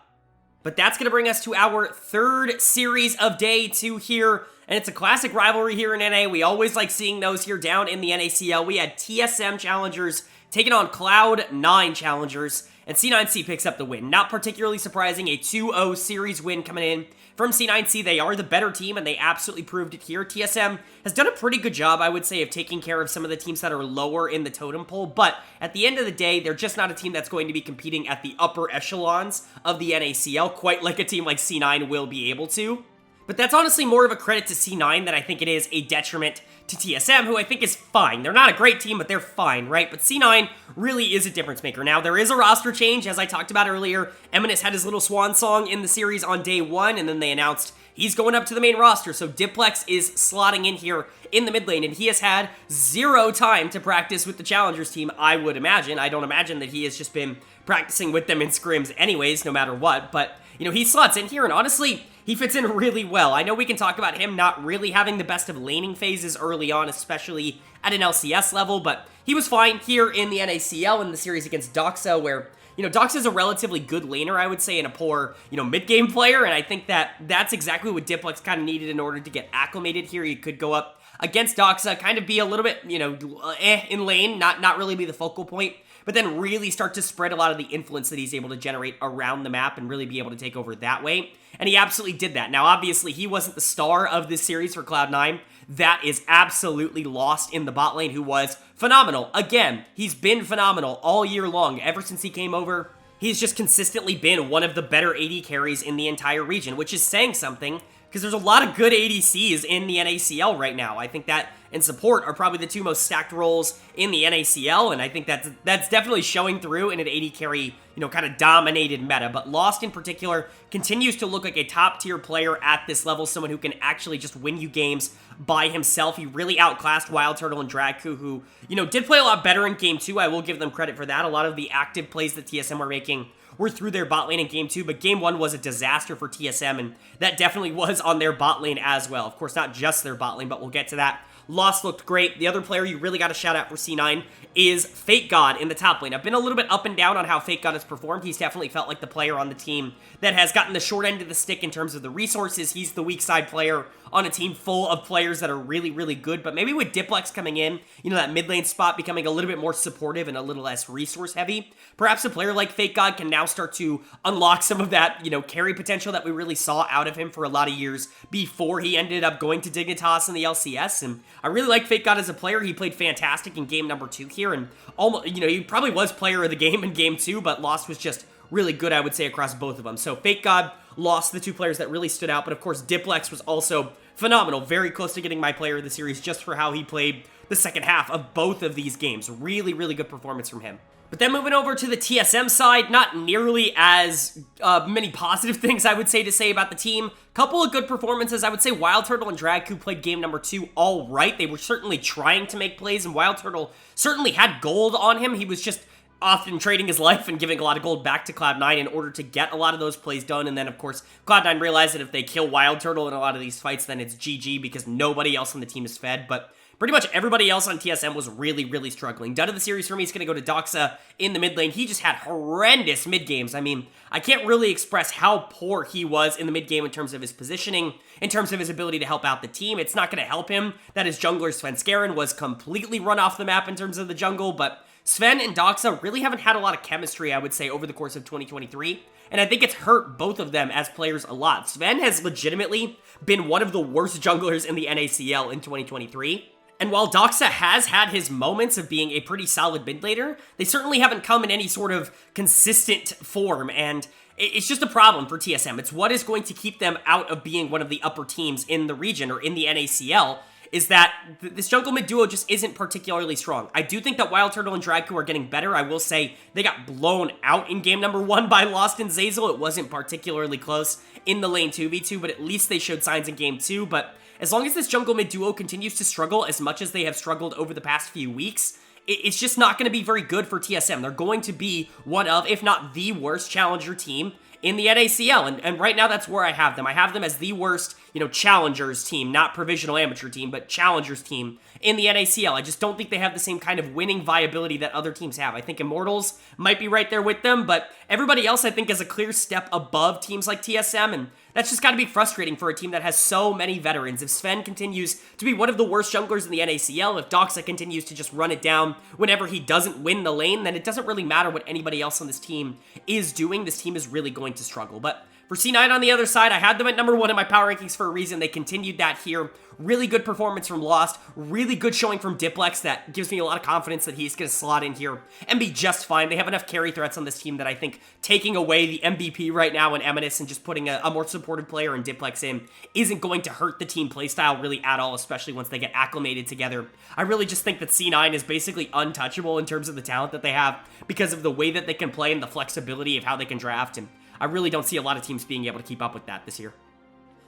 But that's going to bring us to our third series of day 2 here, and it's a classic rivalry here in NA. We always like seeing those here down in the NACL. We had TSM Challengers taking on Cloud9 Challengers, and C9C picks up the win. Not particularly surprising, a 2-0 series win coming in from C9C. They are the better team, and they absolutely proved it here. TSM has done a pretty good job, I would say, of taking care of some of the teams that are lower in the totem pole, but at the end of the day, they're just not a team that's going to be competing at the upper echelons of the NACL, quite like a team like C9 will be able to. But that's honestly more of a credit to C9 than I think it is a detriment to TSM, who I think is fine. They're not a great team, but they're fine, right? But C9 really is a difference maker. Now, there is a roster change, as I talked about earlier. Eminus had his little swan song in the series on day 1, and then they announced he's going up to the main roster, so Diplex is slotting in here in the mid lane, and he has had 0 time to practice with the Challengers team, I would imagine. I don't imagine that he has just been practicing with them in scrims anyways, no matter what, but, he slots in here, and honestly, he fits in really well. I know we can talk about him not really having the best of laning phases early on, especially at an LCS level, but he was fine here in the NACL in the series against Doxa, where, Doxa's a relatively good laner, I would say, and a poor, mid-game player, and I think that that's exactly what Diplex kind of needed in order to get acclimated here. He could go up against Doxa, kind of be a little bit, in lane, not really be the focal point, but then really start to spread a lot of the influence that he's able to generate around the map and really be able to take over that way. And he absolutely did that. Now, obviously, he wasn't the star of this series for Cloud9. That is absolutely lost in the bot lane, who was phenomenal. Again, he's been phenomenal all year long. Ever since he came over, he's just consistently been one of the better AD carries in the entire region, which is saying something, because there's a lot of good ADCs in the NACL right now. I think that and support are probably the 2 most stacked roles in the NACL, and I think that's definitely showing through in an AD carry, kind of dominated meta. But Lost in particular continues to look like a top-tier player at this level, someone who can actually just win you games by himself. He really outclassed Wild Turtle and Dragku, who, did play a lot better in Game 2. I will give them credit for that. A lot of the active plays that TSM were making were through their bot lane in Game 2, but Game 1 was a disaster for TSM, and that definitely was on their bot lane as well. Of course, not just their bot lane, but we'll get to that. Lost looked great. The other player you really got to shout out for C9 is Fake God in the top lane. I've been a little bit up and down on how Fake God has performed. He's definitely felt like the player on the team that has gotten the short end of the stick in terms of the resources. He's the weak side player on a team full of players that are really, really good. But maybe with Diplex coming in, that mid lane spot becoming a little bit more supportive and a little less resource heavy, perhaps a player like Fake God can now start to unlock some of that, carry potential that we really saw out of him for a lot of years before he ended up going to Dignitas in the LCS. And I really like Fake God as a player. He played fantastic in game number 2 here, and almost, he probably was player of the game in game 2, but Lost was just really good, I would say, across both of them. So Fake God, Lost, the 2 players that really stood out, but of course Diplex was also phenomenal, very close to getting my player of the series just for how he played the second half of both of these games. Really, really good performance from him. But then moving over to the TSM side, not nearly as many positive things I would say to say about the team. Couple of good performances. I would say Wild Turtle and Dragku played game number 2 all right. They were certainly trying to make plays, and Wild Turtle certainly had gold on him. He was just often trading his life and giving a lot of gold back to Cloud9 in order to get a lot of those plays done. And then, of course, Cloud9 realized that if they kill Wild Turtle in a lot of these fights, then it's GG because nobody else on the team is fed. But pretty much everybody else on TSM was really, really struggling. Done of the series for me is going to go to Doxa in the mid lane. He just had horrendous mid games. I mean, I can't really express how poor he was in the mid game in terms of his positioning, in terms of his ability to help out the team. It's not going to help him that his jungler Sven was completely run off the map in terms of the jungle, but Sven and Doxa really haven't had a lot of chemistry, I would say, over the course of 2023. And I think it's hurt both of them as players a lot. Sven has legitimately been one of the worst junglers in the NACL in 2023. And while Doxa has had his moments of being a pretty solid mid laner, they certainly haven't come in any sort of consistent form, and it's just a problem for TSM. It's what is going to keep them out of being one of the upper teams in the region or in the NACL, is that this jungle mid duo just isn't particularly strong. I do think that Wild Turtle and Dragku are getting better. I will say they got blown out in game number 1 by Lost and Zeyzal. It wasn't particularly close in the lane 2v2, but at least they showed signs in game 2. But as long as this jungle mid duo continues to struggle as much as they have struggled over the past few weeks, it's just not going to be very good for TSM. They're going to be one of, if not the worst challenger team in the NACL, and right now that's where I have them. I have them as the worst, challengers team, not provisional amateur team, but challengers team in the NACL. I just don't think they have the same kind of winning viability that other teams have. I think Immortals might be right there with them, but everybody else I think is a clear step above teams like TSM, and that's just got to be frustrating for a team that has so many veterans. If Sven continues to be one of the worst junglers in the NACL, if Doxa continues to just run it down whenever he doesn't win the lane, then it doesn't really matter what anybody else on this team is doing. This team is really going to struggle. But for C9 on the other side, I had them at number 1 in my power rankings for a reason. They continued that here. Really good performance from Lost. Really good showing from Diplex. That gives me a lot of confidence that he's going to slot in here and be just fine. They have enough carry threats on this team that I think taking away the MVP right now in Eminus and just putting a more supported player and Diplex in isn't going to hurt the team playstyle really at all, especially once they get acclimated together. I really just think that C9 is basically untouchable in terms of the talent that they have because of the way that they can play and the flexibility of how they can draft, and I really don't see a lot of teams being able to keep up with that this year.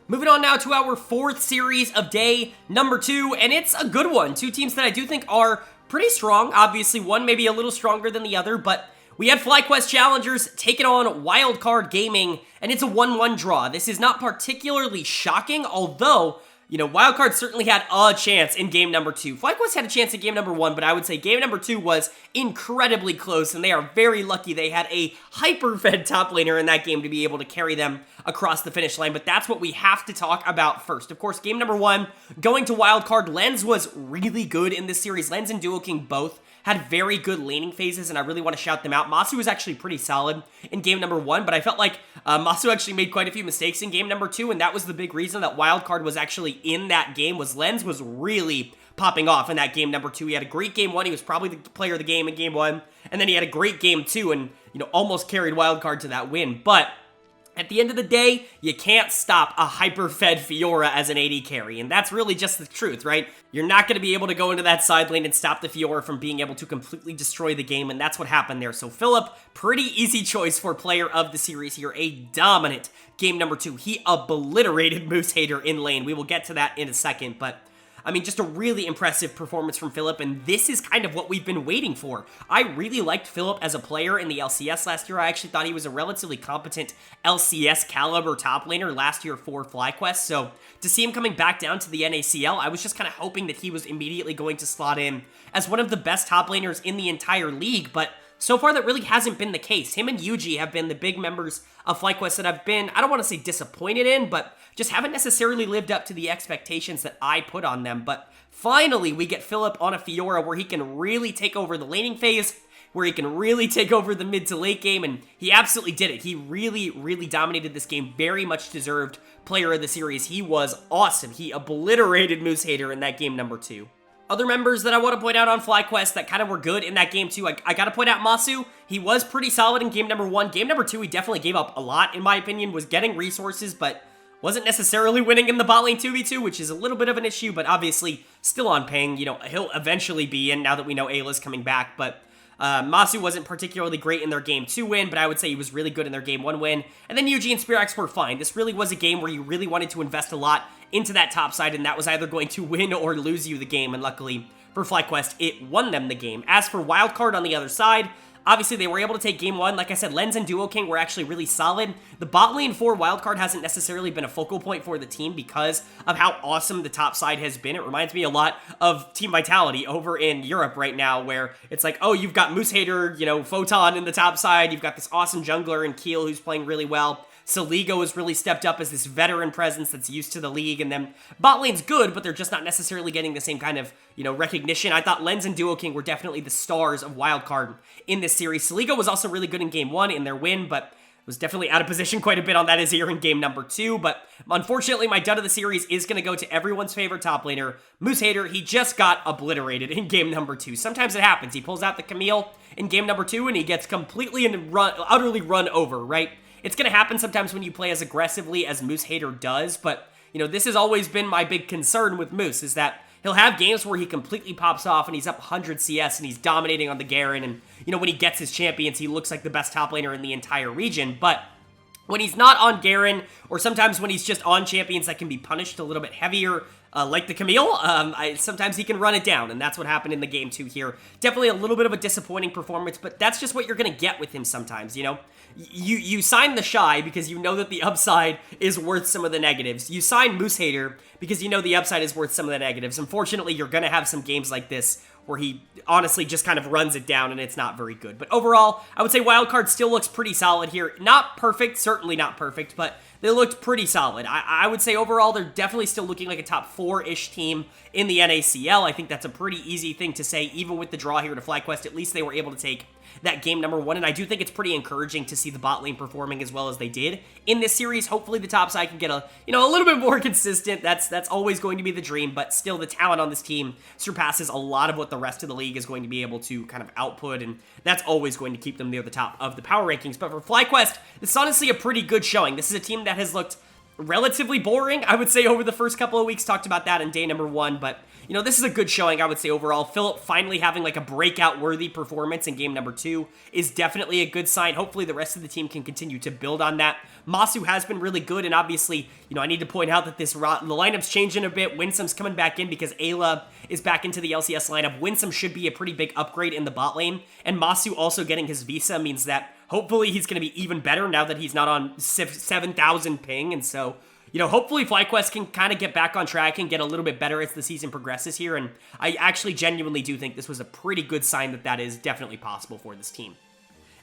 Moving on now to our 4th series of day number 2, and it's a good one. 2 teams that I do think are pretty strong. Obviously, one maybe a little stronger than the other, but we had FlyQuest Challengers taking on Wildcard Gaming, and it's a 1-1 draw. This is not particularly shocking, although Wildcard certainly had a chance in game number 2. FlyQuest had a chance in game number 1, but I would say game number 2 was incredibly close, and they are very lucky they had a hyper-fed top laner in that game to be able to carry them across the finish line, but that's what we have to talk about first. Of course, game number 1, going to Wildcard, Lens was really good in this series. Lens and Duo King both had very good laning phases, and I really want to shout them out. Masu was actually pretty solid in game number 1, but I felt like Masu actually made quite a few mistakes in game number 2, and that was the big reason that Wildcard was actually in that game, was Lens was really popping off in that game number 2. He had a great game 1, he was probably the player of the game in game 1, and then he had a great game 2, and almost carried Wildcard to that win, but at the end of the day, you can't stop a hyper-fed Fiora as an AD carry, and that's really just the truth, right? You're not going to be able to go into that side lane and stop the Fiora from being able to completely destroy the game, and that's what happened there. So Philip, pretty easy choice for player of the series here, a dominant game number 2. He obliterated Moose Hater in lane. We will get to that in a second, but I mean, just a really impressive performance from Philip, and this is kind of what we've been waiting for. I really liked Philip as a player in the LCS last year. I actually thought he was a relatively competent LCS caliber top laner last year for FlyQuest, so to see him coming back down to the NACL, I was just kind of hoping that he was immediately going to slot in as one of the best top laners in the entire league, but so far, that really hasn't been the case. Him and Yuji have been the big members of FlyQuest that I've been, I don't want to say disappointed in, but just haven't necessarily lived up to the expectations that I put on them. But finally, we get Philip on a Fiora where he can really take over the laning phase, where he can really take over the mid to late game, and he absolutely did it. He really, really dominated this game. Very much deserved player of the series. He was awesome. He obliterated Moose Hater in that game number 2. Other members that I want to point out on FlyQuest that kind of were good in that game too, I got to point out Masu. He was pretty solid in game number 1. Game number 2, he definitely gave up a lot, in my opinion, was getting resources, but wasn't necessarily winning in the bot lane 2v2, which is a little bit of an issue, but obviously still on ping. He'll eventually be in now that we know Ayla's coming back, but Masu wasn't particularly great in their game 2 win, but I would say he was really good in their game 1 win. And then Yuji and Spirax were fine. This really was a game where you really wanted to invest a lot into that top side, and that was either going to win or lose you the game, and luckily for FlyQuest, it won them the game. As for Wildcard on the other side, obviously they were able to take game 1. Like I said, Lens and Duo King were actually really solid. The bot lane for wildcard hasn't necessarily been a focal point for the team because of how awesome the top side has been. It reminds me a lot of Team Vitality over in Europe right now, where it's like, oh, you've got Moose Hater, Photon in the top side, you've got this awesome jungler in Keel who's playing really well. Saligo has really stepped up as this veteran presence that's used to the league, and then bot lane's good, but they're just not necessarily getting the same kind of, recognition. I thought Lens and Duo King were definitely the stars of wildcard in this series. Saligo was also really good in game 1 in their win, but was definitely out of position quite a bit on that Azir in game number 2, but unfortunately my dud of the series is going to go to everyone's favorite top laner, Moose Hater. He just got obliterated in game number 2. Sometimes it happens. He pulls out the Camille in game number 2, and he gets completely and utterly run over, right? It's going to happen sometimes when you play as aggressively as Moose Hater does, but, this has always been my big concern with Moose, is that he'll have games where he completely pops off and he's up 100 CS and he's dominating on the Garen, and, when he gets his champions, he looks like the best top laner in the entire region, but when he's not on Garen, or sometimes when he's just on champions that can be punished a little bit heavier, like the Camille, sometimes he can run it down, and that's what happened in the game 2 here. Definitely a little bit of a disappointing performance, but that's just what you're going to get with him sometimes, You sign the Shy because you know that the upside is worth some of the negatives. You sign Moose Hater because you know the upside is worth some of the negatives. Unfortunately, you're going to have some games like this where he honestly just kind of runs it down and it's not very good. But overall, I would say Wildcard still looks pretty solid here. Not perfect, certainly not perfect, but they looked pretty solid. I would say overall, they're definitely still looking like a top 4-ish team in the NACL. I think that's a pretty easy thing to say, even with the draw here to FlyQuest. At least they were able to take that game number 1, and I do think it's pretty encouraging to see the bot lane performing as well as they did in this series. Hopefully the top side can get a little bit more consistent. That's always going to be the dream, but still the talent on this team surpasses a lot of what the rest of the league is going to be able to kind of output, and that's always going to keep them near the top of the power rankings. But for FlyQuest, this is honestly a pretty good showing. This is a team that has looked relatively boring, I would say, over the first couple of weeks. Talked about that in day number 1, but this is a good showing, I would say, overall. Philip finally having like a breakout-worthy performance in game number 2 is definitely a good sign. Hopefully the rest of the team can continue to build on that. Masu has been really good, and obviously, I need to point out that the lineup's changing a bit. Winsome's coming back in because Ayla is back into the LCS lineup. Winsome should be a pretty big upgrade in the bot lane, and Masu also getting his visa means that hopefully he's going to be even better now that he's not on 7,000 ping, and so hopefully FlyQuest can kind of get back on track and get a little bit better as the season progresses here, and I actually genuinely do think this was a pretty good sign that is definitely possible for this team.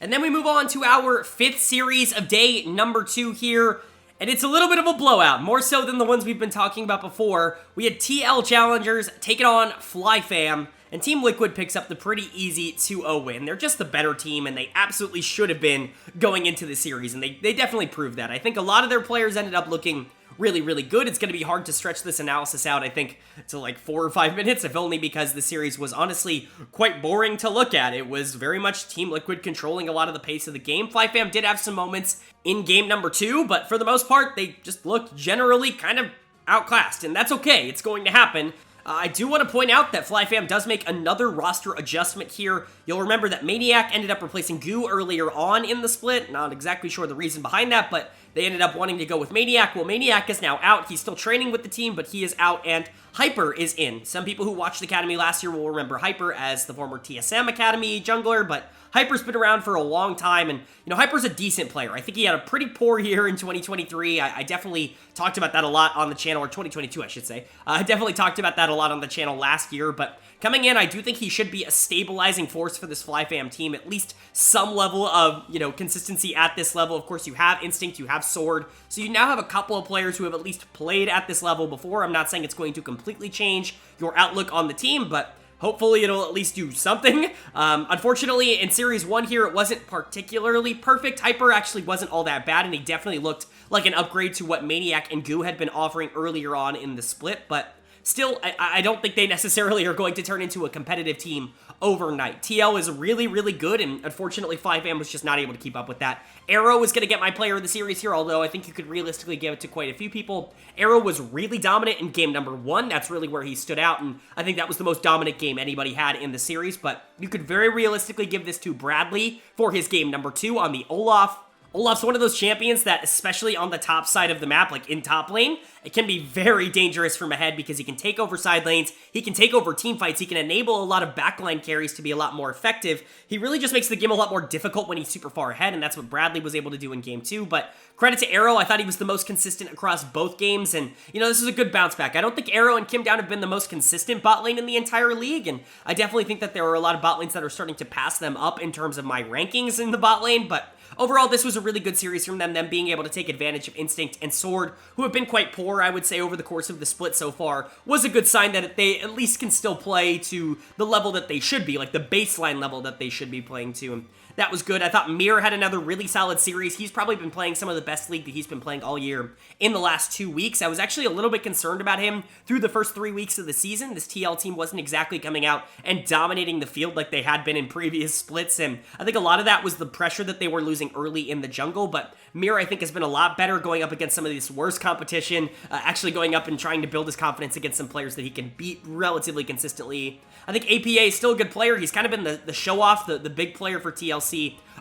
And then we move on to our 5th series of day number 2 here, and it's a little bit of a blowout, more so than the ones we've been talking about before. We had TL Challengers taking on FlyFam, and Team Liquid picks up the pretty easy 2-0 win. They're just the better team, and they absolutely should have been going into the series, and they definitely proved that. I think a lot of their players ended up looking really, really good. It's going to be hard to stretch this analysis out, I think, to like 4 or 5 minutes, if only because the series was honestly quite boring to look at. It was very much Team Liquid controlling a lot of the pace of the game. FlyFam did have some moments in game number 2, but for the most part, they just looked generally kind of outclassed, and that's okay. It's going to happen. I do want to point out that FlyFam does make another roster adjustment here. You'll remember that Maniac ended up replacing Goo earlier on in the split. Not exactly sure the reason behind that, but they ended up wanting to go with Maniac. Well, Maniac is now out. He's still training with the team, but he is out, and Hyper is in. Some people who watched Academy last year will remember Hyper as the former TSM Academy jungler, but Hyper's been around for a long time, and, Hyper's a decent player. I think he had a pretty poor year in 2023. I definitely talked about that a lot on the channel, or 2022, I should say. I definitely talked about that a lot on the channel last year, but coming in, I do think he should be a stabilizing force for this FlyFam team, at least some level of, consistency at this level. Of course, you have Instinct, you have Sword, so you now have a couple of players who have at least played at this level before. I'm not saying it's going to completely change your outlook on the team, but hopefully it'll at least do something. Unfortunately, in Series 1 here, it wasn't particularly perfect. Hyper actually wasn't all that bad, and he definitely looked like an upgrade to what Maniac and Goo had been offering earlier on in the split, but still, I don't think they necessarily are going to turn into a competitive team overnight. TL is really, really good, and unfortunately, FlyFam was just not able to keep up with that. Arrow is going to get my player of the series here, although I think you could realistically give it to quite a few people. Arrow was really dominant in game number 1. That's really where he stood out, and I think that was the most dominant game anybody had in the series, but you could very realistically give this to Bradley for his game number 2 on the Olaf. Olaf's one of those champions that, especially on the top side of the map, like in top lane, it can be very dangerous from ahead because he can take over side lanes, he can take over team fights, he can enable a lot of backline carries to be a lot more effective. He really just makes the game a lot more difficult when he's super far ahead, and that's what Bradley was able to do in game 2, but credit to Arrow, I thought he was the most consistent across both games, and, you know, this is a good bounce back. I don't think Arrow and Kim Down have been the most consistent bot lane in the entire league, and I definitely think that there are a lot of bot lanes that are starting to pass them up in terms of my rankings in the bot lane, but overall, this was a really good series from them being able to take advantage of Instinct and Sword, who have been quite poor, I would say, over the course of the split so far, was a good sign that they at least can still play to the level that they should be, like the baseline level that they should be playing to. And that was good. I thought Mir had another really solid series. He's probably been playing some of the best League that he's been playing all year in the last 2 weeks. I was actually a little bit concerned about him through the first 3 weeks of the season. This TL team wasn't exactly coming out and dominating the field like they had been in previous splits, and I think a lot of that was the pressure that they were losing early in the jungle, but Mir, I think, has been a lot better going up against some of this worse competition, actually going up and trying to build his confidence against some players that he can beat relatively consistently. I think APA is still a good player. He's kind of been the show-off, the big player for TLC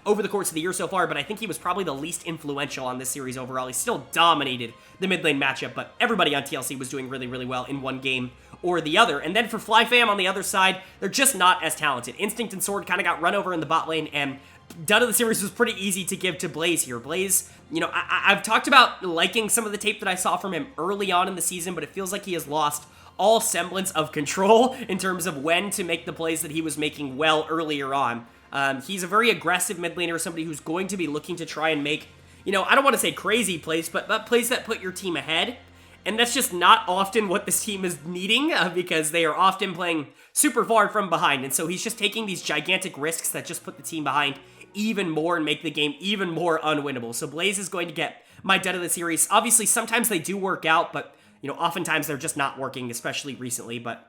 over the course of the year so far, but I think he was probably the least influential on this series overall. He still dominated the mid lane matchup, but everybody on TLC was doing really, really well in one game or the other. And then for FlyFam on the other side, they're just not as talented. Instinct and Sword kind of got run over in the bot lane, and done of the series was pretty easy to give to Blaze here. Blaze, you know, I've talked about liking some of the tape that I saw from him early on in the season, but it feels like he has lost all semblance of control in terms of when to make the plays that he was making well earlier on. He's a very aggressive mid laner, somebody who's going to be looking to try and make, you know, I don't want to say crazy plays, but plays that put your team ahead. And that's just not often what this team is needing because they are often playing super far from behind. And so he's just taking these gigantic risks that just put the team behind even more and make the game even more unwinnable. So Blaze is going to get my dud of the series. Obviously, sometimes they do work out, but, you know, oftentimes they're just not working, especially recently. But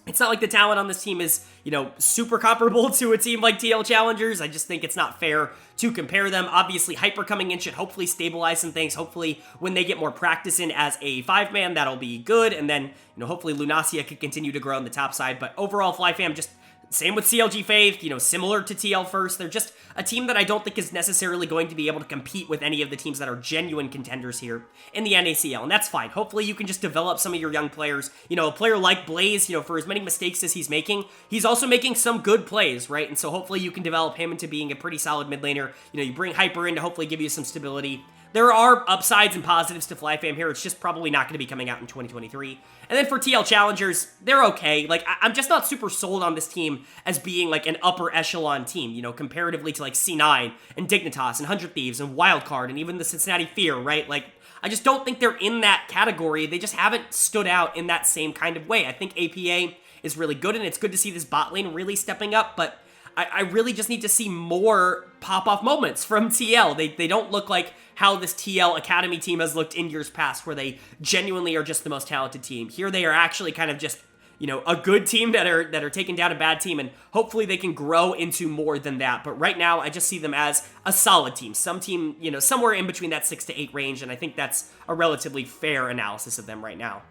it's not like the talent on this team is, you know, super comparable to a team like TL Challengers. I just think it's not fair to compare them. Obviously, Hyper coming in should hopefully stabilize some things. Hopefully, when they get more practice in as a 5-man, that'll be good. And then, you know, hopefully Lunacia could continue to grow on the top side. But overall, FlyFam just same with CLG Faith, you know, similar to TL First. They're just a team that I don't think is necessarily going to be able to compete with any of the teams that are genuine contenders here in the NACL, and that's fine. Hopefully you can just develop some of your young players. You know, a player like Blaze, you know, for as many mistakes as he's also making some good plays, right? And so hopefully you can develop him into being a pretty solid mid laner. You know, you bring Hyper in to hopefully give you some stability. There are upsides and positives to FlyFam here. It's just probably not going to be coming out in 2023. And then for TL Challengers, they're okay. Like, I'm just not super sold on this team as being, like, an upper echelon team, you know, comparatively to, like, C9 and Dignitas and 100 Thieves and Wildcard and even the Cincinnati Fear, right? Like, I just don't think they're in that category. They just haven't stood out in that same kind of way. I think APA is really good, and it's good to see this bot lane really stepping up, but I really just need to see more pop-off moments from TL. They don't look like how this TL Academy team has looked in years past, where they genuinely are just the most talented team. Here they are actually kind of just, you know, a good team that are taking down a bad team, and hopefully they can grow into more than that. But right now, I just see them as a solid team. Some team, you know, somewhere in between that 6 to 8 range, and I think that's a relatively fair analysis of them right now.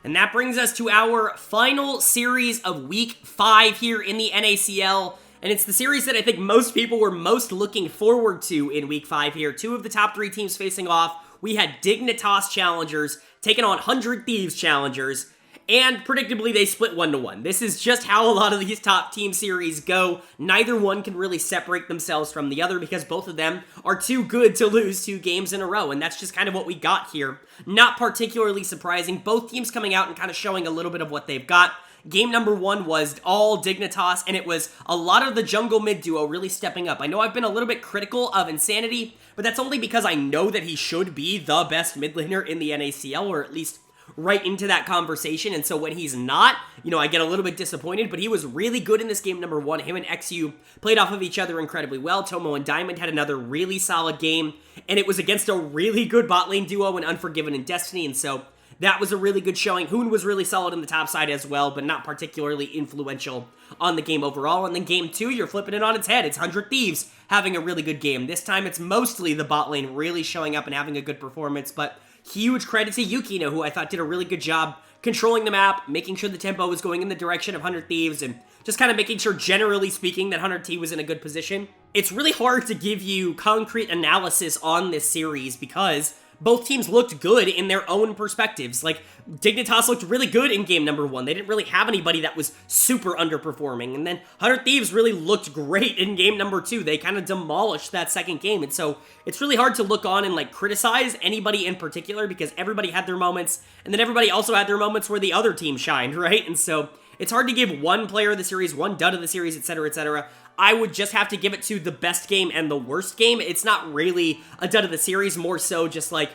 And that brings us to our final series of Week 5 here in the NACL. And it's the series that I think most people were most looking forward to in Week 5 here. 2 of the top 3 teams facing off. We had Dignitas Challengers taking on 100 Thieves Challengers, and predictably they split 1-1. This is just how a lot of these top team series go. Neither one can really separate themselves from the other because both of them are too good to lose 2 games in a row, and that's just kind of what we got here. Not particularly surprising. Both teams coming out and kind of showing a little bit of what they've got. Game number 1 was all Dignitas, and it was a lot of the jungle mid duo really stepping up. I know I've been a little bit critical of Insanity, but that's only because I know that he should be the best mid laner in the NACL, or at least right into that conversation, and so when he's not, you know, I get a little bit disappointed, but he was really good in this game number 1. Him and XU played off of each other incredibly well. Tomo and Diamond had another really solid game, and it was against a really good bot lane duo in Unforgiven and Destiny, and so that was a really good showing. Hoon was really solid in the top side as well, but not particularly influential on the game overall. And then game 2, you're flipping it on its head. It's 100 Thieves having a really good game. This time it's mostly the bot lane really showing up and having a good performance, but huge credit to Yukino, who I thought did a really good job controlling the map, making sure the tempo was going in the direction of 100 Thieves, and just kind of making sure, generally speaking, that 100 T was in a good position. It's really hard to give you concrete analysis on this series because both teams looked good in their own perspectives. Like, Dignitas looked really good in game number 1. They didn't really have anybody that was super underperforming. And then 100 Thieves really looked great in game number 2. They kind of demolished that second game. And so it's really hard to look on and, like, criticize anybody in particular because everybody had their moments. And then everybody also had their moments where the other team shined, right? And so it's hard to give one player of the series, one dud of the series, etc., etc. I would just have to give it to the best game and the worst game. It's not really a dud of the series, more so just like,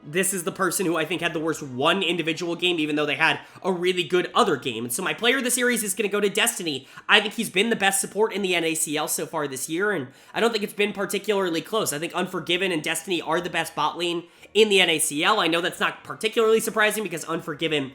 this is the person who I think had the worst one individual game, even though they had a really good other game. And so my player of the series is going to go to Destiny. I think he's been the best support in the NACL so far this year, and I don't think it's been particularly close. I think Unforgiven and Destiny are the best bot lane in the NACL. I know that's not particularly surprising because Unforgiven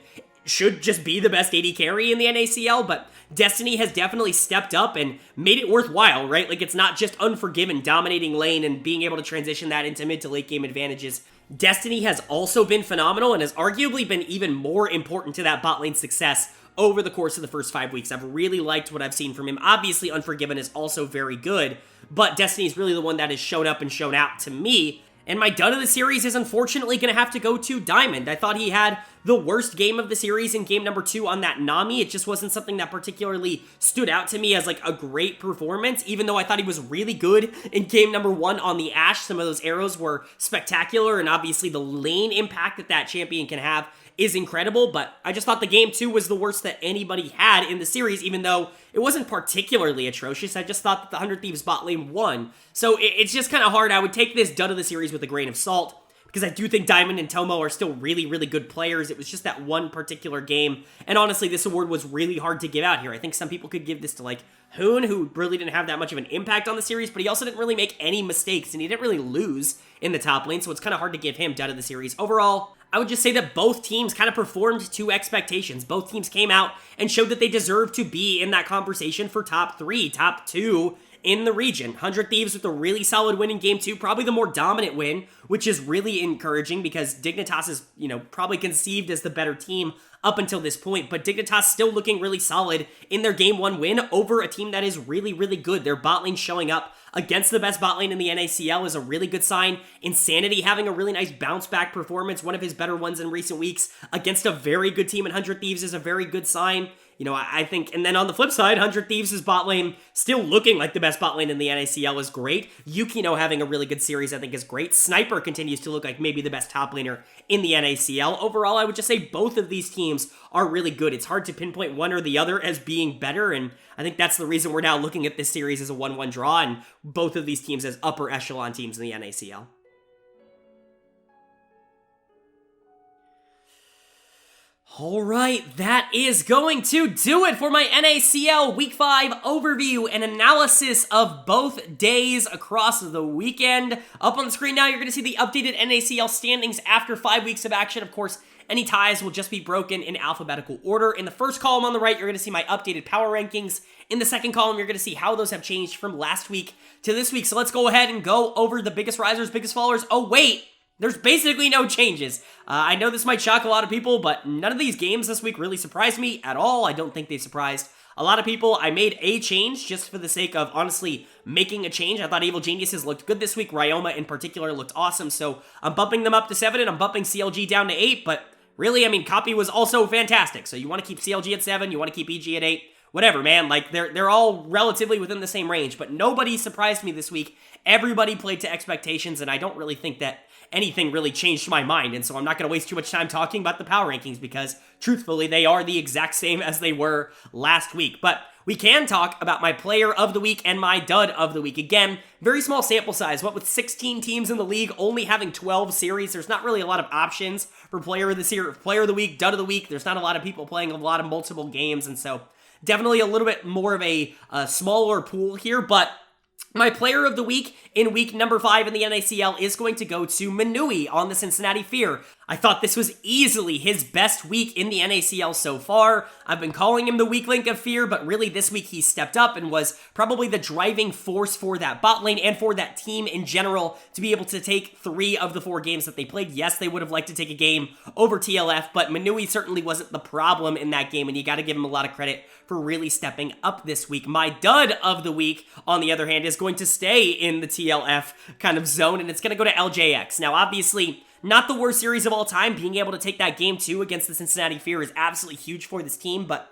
should just be the best AD carry in the NACL, but Destiny has definitely stepped up and made it worthwhile, right? Like, it's not just Unforgiven dominating lane and being able to transition that into mid to late game advantages. Destiny has also been phenomenal and has arguably been even more important to that bot lane success over the course of the first 5 weeks. I've really liked what I've seen from him. Obviously, Unforgiven is also very good, but Destiny is really the one that has shown up and shown out to me. And my dud of the series is unfortunately going to have to go to Diamond. I thought he had the worst game of the series in game number 2 on that Nami. It just wasn't something that particularly stood out to me as like a great performance, even though I thought he was really good in game number 1 on the Ashe. Some of those arrows were spectacular, and obviously the lane impact that that champion can have is incredible, but I just thought the game 2 was the worst that anybody had in the series, even though it wasn't particularly atrocious. I just thought that the 100 Thieves bot lane won. So it's just kind of hard. I would take this dud of the series with a grain of salt, because I do think Diamond and Tomo are still really, really good players. It was just that one particular game, and honestly, this award was really hard to give out here. I think some people could give this to, like, Hoon, who really didn't have that much of an impact on the series, but he also didn't really make any mistakes, and he didn't really lose in the top lane, so it's kind of hard to give him dud of the series. Overall, I would just say that both teams kind of performed to expectations. Both teams came out and showed that they deserve to be in that conversation for top 3, top 2 in the region. 100 Thieves with a really solid win in game 2, probably the more dominant win, which is really encouraging because Dignitas is, probably conceived as the better team up until this point, but Dignitas still looking really solid in their game 1 win over a team that is really, really good. Their bot lane showing up against the best bot lane in the NACL is a really good sign. Insanity having a really nice bounce back performance, one of his better ones in recent weeks, against a very good team in 100 Thieves is a very good sign. I think, and then on the flip side, 100 Thieves' bot lane still looking like the best bot lane in the NACL is great. Yukino having a really good series, I think, is great. Sniper continues to look like maybe the best top laner in the NACL. Overall, I would just say both of these teams are really good. It's hard to pinpoint one or the other as being better, and I think that's the reason we're now looking at this series as a 1-1 draw, and both of these teams as upper echelon teams in the NACL. All right, that is going to do it for my NACL Week 5 overview and analysis of both days across the weekend. Up on the screen now, you're going to see the updated NACL standings after 5 weeks of action. Of course, any ties will just be broken in alphabetical order. In the first column on the right, you're going to see my updated power rankings. In the second column, you're going to see how those have changed from last week to this week. So let's go ahead and go over the biggest risers, biggest fallers. Oh, wait. There's basically no changes. I know this might shock a lot of people, but none of these games this week really surprised me at all. I don't think they surprised a lot of people. I made a change just for the sake of honestly making a change. I thought Evil Geniuses looked good this week. Ryoma in particular looked awesome, so I'm bumping them up to 7 and I'm bumping CLG down to 8, but really, Copy was also fantastic. So you want to keep CLG at 7, you want to keep EG at 8, whatever, man. Like, they're all relatively within the same range, but nobody surprised me this week. Everybody played to expectations, and I don't really think that anything really changed my mind, and so I'm not going to waste too much time talking about the power rankings because, truthfully, they are the exact same as they were last week. But we can talk about my player of the week and my dud of the week. Again, very small sample size. What with 16 teams in the league, only having 12 series, there's not really a lot of options for player of the week, dud of the week. There's not a lot of people playing a lot of multiple games, and so definitely a little bit more of a smaller pool here, but My player of the week in week number 5 in the NACL is going to go to Manui on the Cincinnati Fear. I thought this was easily his best week in the NACL so far. I've been calling him the weak link of Fear, but really this week he stepped up and was probably the driving force for that bot lane and for that team in general to be able to take 3 of the 4 games that they played. Yes, they would have liked to take a game over TLF, but Manui certainly wasn't the problem in that game, and you got to give him a lot of credit for really stepping up this week. My dud of the week, on the other hand, is going to stay in the TLF kind of zone, and it's going to go to LJX. Now, obviously, not the worst series of all time. Being able to take that game 2 against the Cincinnati Fear is absolutely huge for this team, but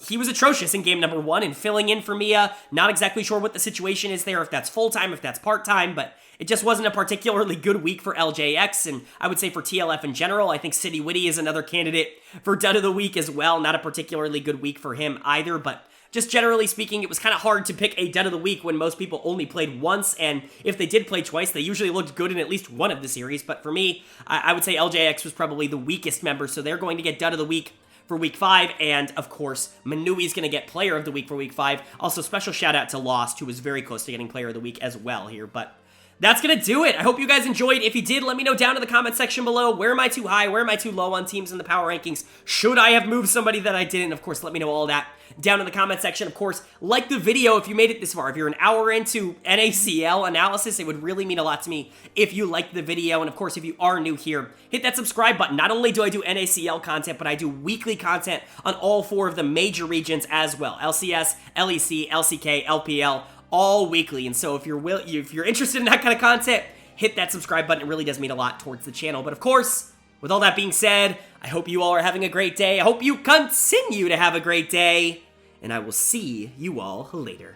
he was atrocious in game number 1 and filling in for Mia. Not exactly sure what the situation is there, if that's full-time, if that's part-time, but it just wasn't a particularly good week for LJX, and I would say for TLF in general. I think City Witty is another candidate for dud of the week as well. Not a particularly good week for him either, but just generally speaking, it was kind of hard to pick a dud of the week when most people only played once, and if they did play twice, they usually looked good in at least one of the series. But for me, I would say LJX was probably the weakest member, so they're going to get dud of the week for week 5, and of course, Manui's going to get player of the week for week 5. Also, special shout out to Lost, who was very close to getting player of the week as well here, but that's going to do it. I hope you guys enjoyed. If you did, let me know down in the comment section below. Where am I too high? Where am I too low on teams in the power rankings? Should I have moved somebody that I didn't? Of course, let me know all that down in the comment section. Of course, like the video if you made it this far. If you're an hour into NACL analysis, it would really mean a lot to me if you liked the video. And of course, if you are new here, hit that subscribe button. Not only do I do NACL content, but I do weekly content on all 4 of the major regions as well. LCS, LEC, LCK, LPL, all weekly. And so if you're interested in that kind of content, hit that subscribe button. It really does mean a lot towards the channel. But of course, with all that being said, I hope you all are having a great day. I hope you continue to have a great day, and I will see you all later.